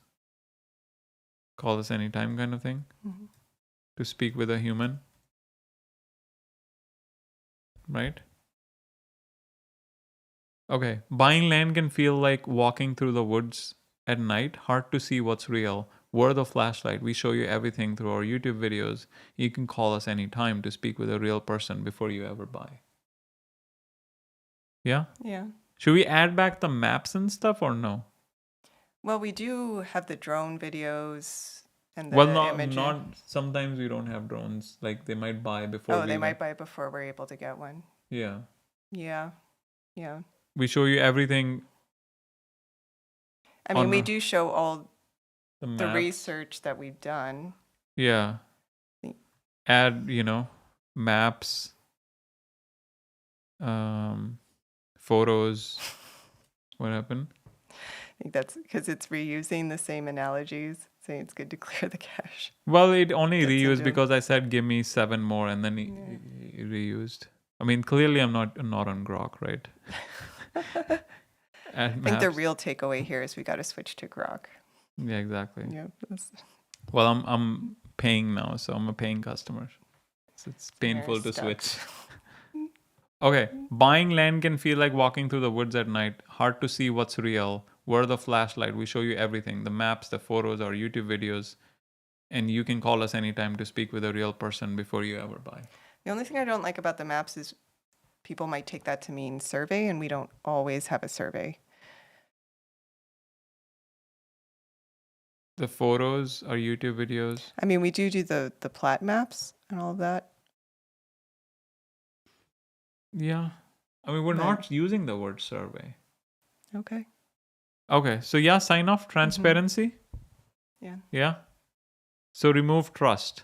anytime kind of thing, Mm-hmm. to speak with a human, right? Okay, buying land can feel like walking through the woods at night, hard to see what's real. We're the flashlight. We show you everything through our YouTube videos. You can call us anytime to speak with a real person before you ever buy. Yeah? Yeah. Should we add back the maps and stuff or no? Well, we do have the drone videos and the Well, imaging. not sometimes we don't have drones. Like they might buy before Oh, we they even- might buy before we're able to get one. Yeah. Yeah. Yeah. We show you everything. I mean, On we a- do show all The the maps. research that we've done. Yeah. Add, maps, photos. What happened? I think that's because it's reusing the same analogies, saying it's good to clear the cache. Well, it only Gets reused into- because I said give me 7 more, and then he reused. I mean, clearly I'm not on Grok, right? I think the real takeaway here is we got to switch to Grok. Yeah, exactly. Yeah. Well, I'm paying now, so I'm a paying customer. So it's painful to stuck. switch. Okay, buying land can feel like walking through the woods at night. Hard to see what's real. We're the flashlight. We show you everything, the maps, the photos, our YouTube videos. And you can call us anytime to speak with a real person before you ever buy. The only thing I don't like about the maps is people might take that to mean survey, and we don't always have a survey. The photos, our YouTube videos. I mean, we do the plat maps and all of that. Yeah. I mean, we're But- not using the word survey. Okay. Okay, so yeah, sign off transparency. Yeah. Yeah. So remove trust.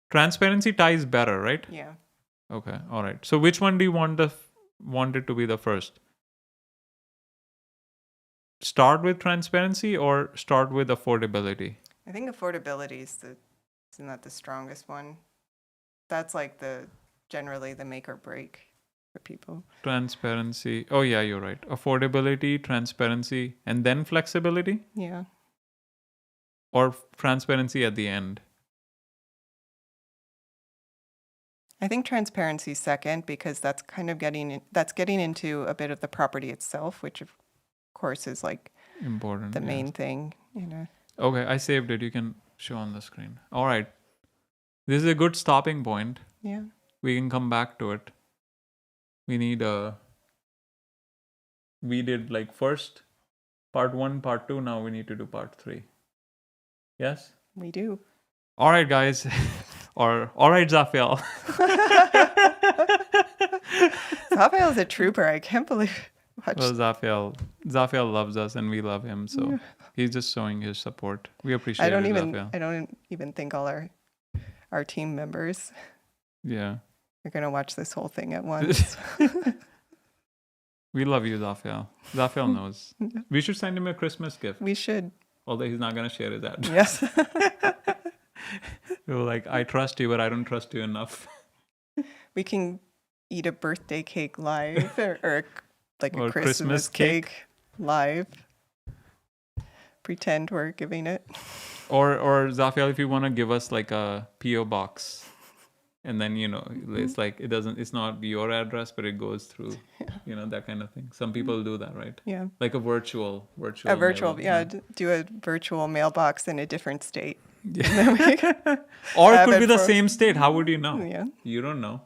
Transparency ties better, right? Yeah. Okay, all right. So which one do you want it to be the first? Start with transparency or start with affordability? I think affordability isn't that the strongest one? That's like generally the make or break for people. Transparency. Oh yeah, you're right. Affordability, transparency, and then flexibility, Yeah. or transparency at the end. I think transparency second, because that's kind of getting into a bit of the property itself, which of course is like Important. the yeah. main thing, you know. Okay, I saved it. You can show on the screen. All right. This is a good stopping point. Yeah. We can come back to it. We did like first part 1, part 2. Now we need to do part 3. Yes? We do. All right, guys. Or all right, Zafiel. Raphael's a trooper. I can't believe. Well, Zafiel loves us and we love him, so he's just showing his support. We appreciate I don't it, even Zafiel. I don't even think all our team members Yeah. are gonna watch this whole thing at once. We love you, Zafiel. Zafiel knows. We should send him a Christmas gift, We should. although he's not going to share his address. Yes. We were like, I trust you, but I don't trust you enough. We can eat a birthday cake live or like Or a Christmas Christmas cake. cake live. Pretend we're giving it. Or Zafiel, if you want to give us like a PO box, and then it's like it's not your address, but it goes through, that kind of thing. Some people do that, right? Yeah. Like a virtual. A virtual, mailbox, do a virtual mailbox in a different state. Yeah. Or it Have could be it the for- same state. How would you know? Yeah. You don't know.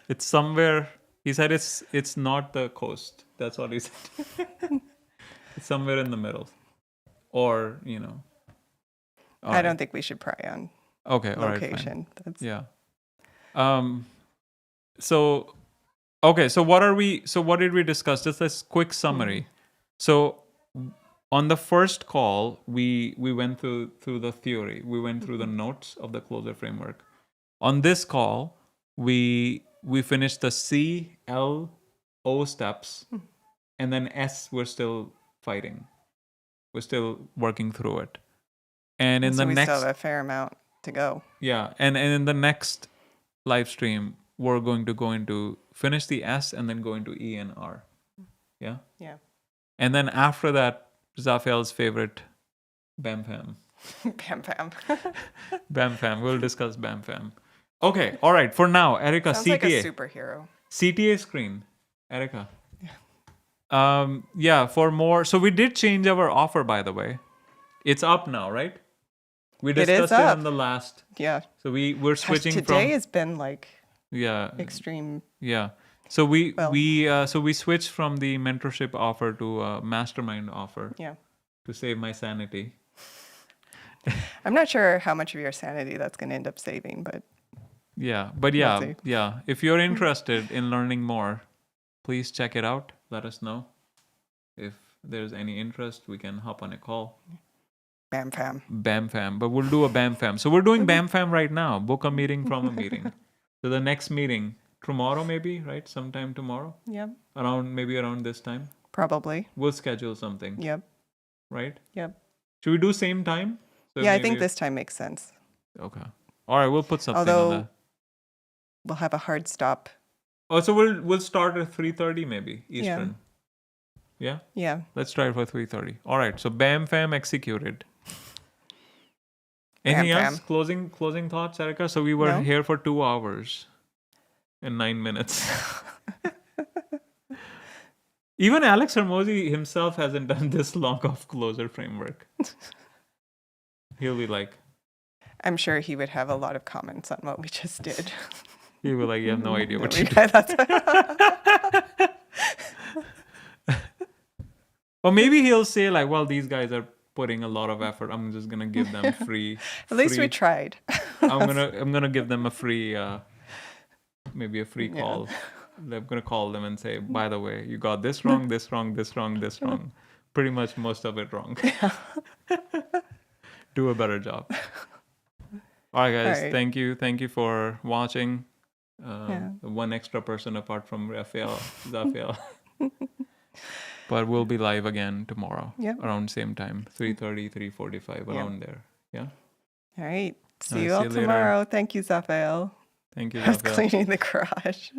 It's somewhere. He said it's not the coast. That's what he said. It's somewhere in the middle, or All I right. don't think we should pry on Okay. All right. Fine. location. That's Yeah. So okay. So what did we discuss? Just a quick summary. So on the first call, we went through the theory. We went through the notes of the closure framework. On this call, we finished the C.L.O.S.E.R steps, and then S we're still fighting. We're still working through it. And in so the we next still have a fair amount to go. yeah, and in the next live stream, we're going to go into finish the S and then go into E and R. Yeah? Yeah. And then after that, Zafiel's favorite, Bam Fam. Bam bam. Bam Fam. We'll discuss Bam Fam. Okay, all right. For now, Erica, Sounds CTA. like a superhero. CTA screen. Erica. Yeah, for more. So we did change our offer, by the way. It's up now, right? We It is discussed it up. on the last. Yeah. So we're Gosh, switching today from. has been like Yeah. extreme. Yeah. So we Well- we switched from the mentorship offer to a mastermind offer Yeah. to save my sanity. I'm not sure how much of your sanity that's going to end up saving, but Yeah, but We'll see. yeah. If you're interested in learning more, please check it out. Let us know. If there's any interest, we can hop on a call. bam fam. Bam Fam, but we'll do a Bam Fam. So we're doing Bam Fam right now. Book a meeting from a meeting. So the next meeting tomorrow, maybe, right? Sometime tomorrow, Yep. around this time. Probably. We'll schedule something, Yep. right? Yep. Should we do same time? So Yeah, I think maybe- this time makes sense. Okay. All right, we'll put something on Although that. we'll have a hard stop. Oh, so we'll start at 3:30 maybe Eastern. Yeah. Yeah. Let's try it for 3:30. All right. So Bam Fam executed. Bam Anything else? Fam. Closing thoughts, Erica. So we were No. here for 2 hours. in 9 minutes. Even Alex Hermosi himself hasn't done this long of closure framework. He'll be like, I'm sure he would have a lot of comments on what we just did. he'll be like, you have no idea what you Yeah, did. that's Or maybe he'll say like, well, these guys are putting a lot of effort. I'm just gonna give them free. At least we tried. I'm gonna give them a free, maybe a free Yeah. call. I'm gonna call them and say, by the way, you got this wrong, this wrong, this wrong, this wrong. Pretty much most of it wrong. Do a better job. All right, guys. All right. Thank you for watching. Yeah. One extra person apart from Zafiel. But we'll be live again tomorrow. Yep. Around same time, 3:30, 3:45, around there. Yeah. All right. See All right, you all see you later. tomorrow. Thank you, Zafael. Thank you, I was Zafiel. cleaning the garage.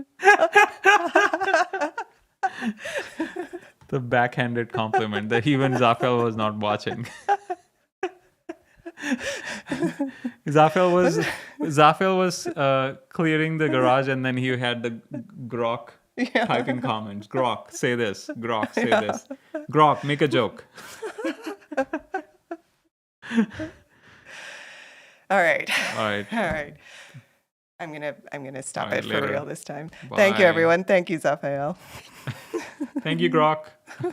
The backhanded compliment that even Zafiel was not watching. Zafiel was clearing the garage, and then he had the Grok Yeah. typing comments. Grok, say this. Grok, say this. Grok, make a joke. All right. All right. All right. I'm gonna stop All right, it for later. real this time. Thank you, Bye. everyone. Thank you, Zafael. Thank you, Grok.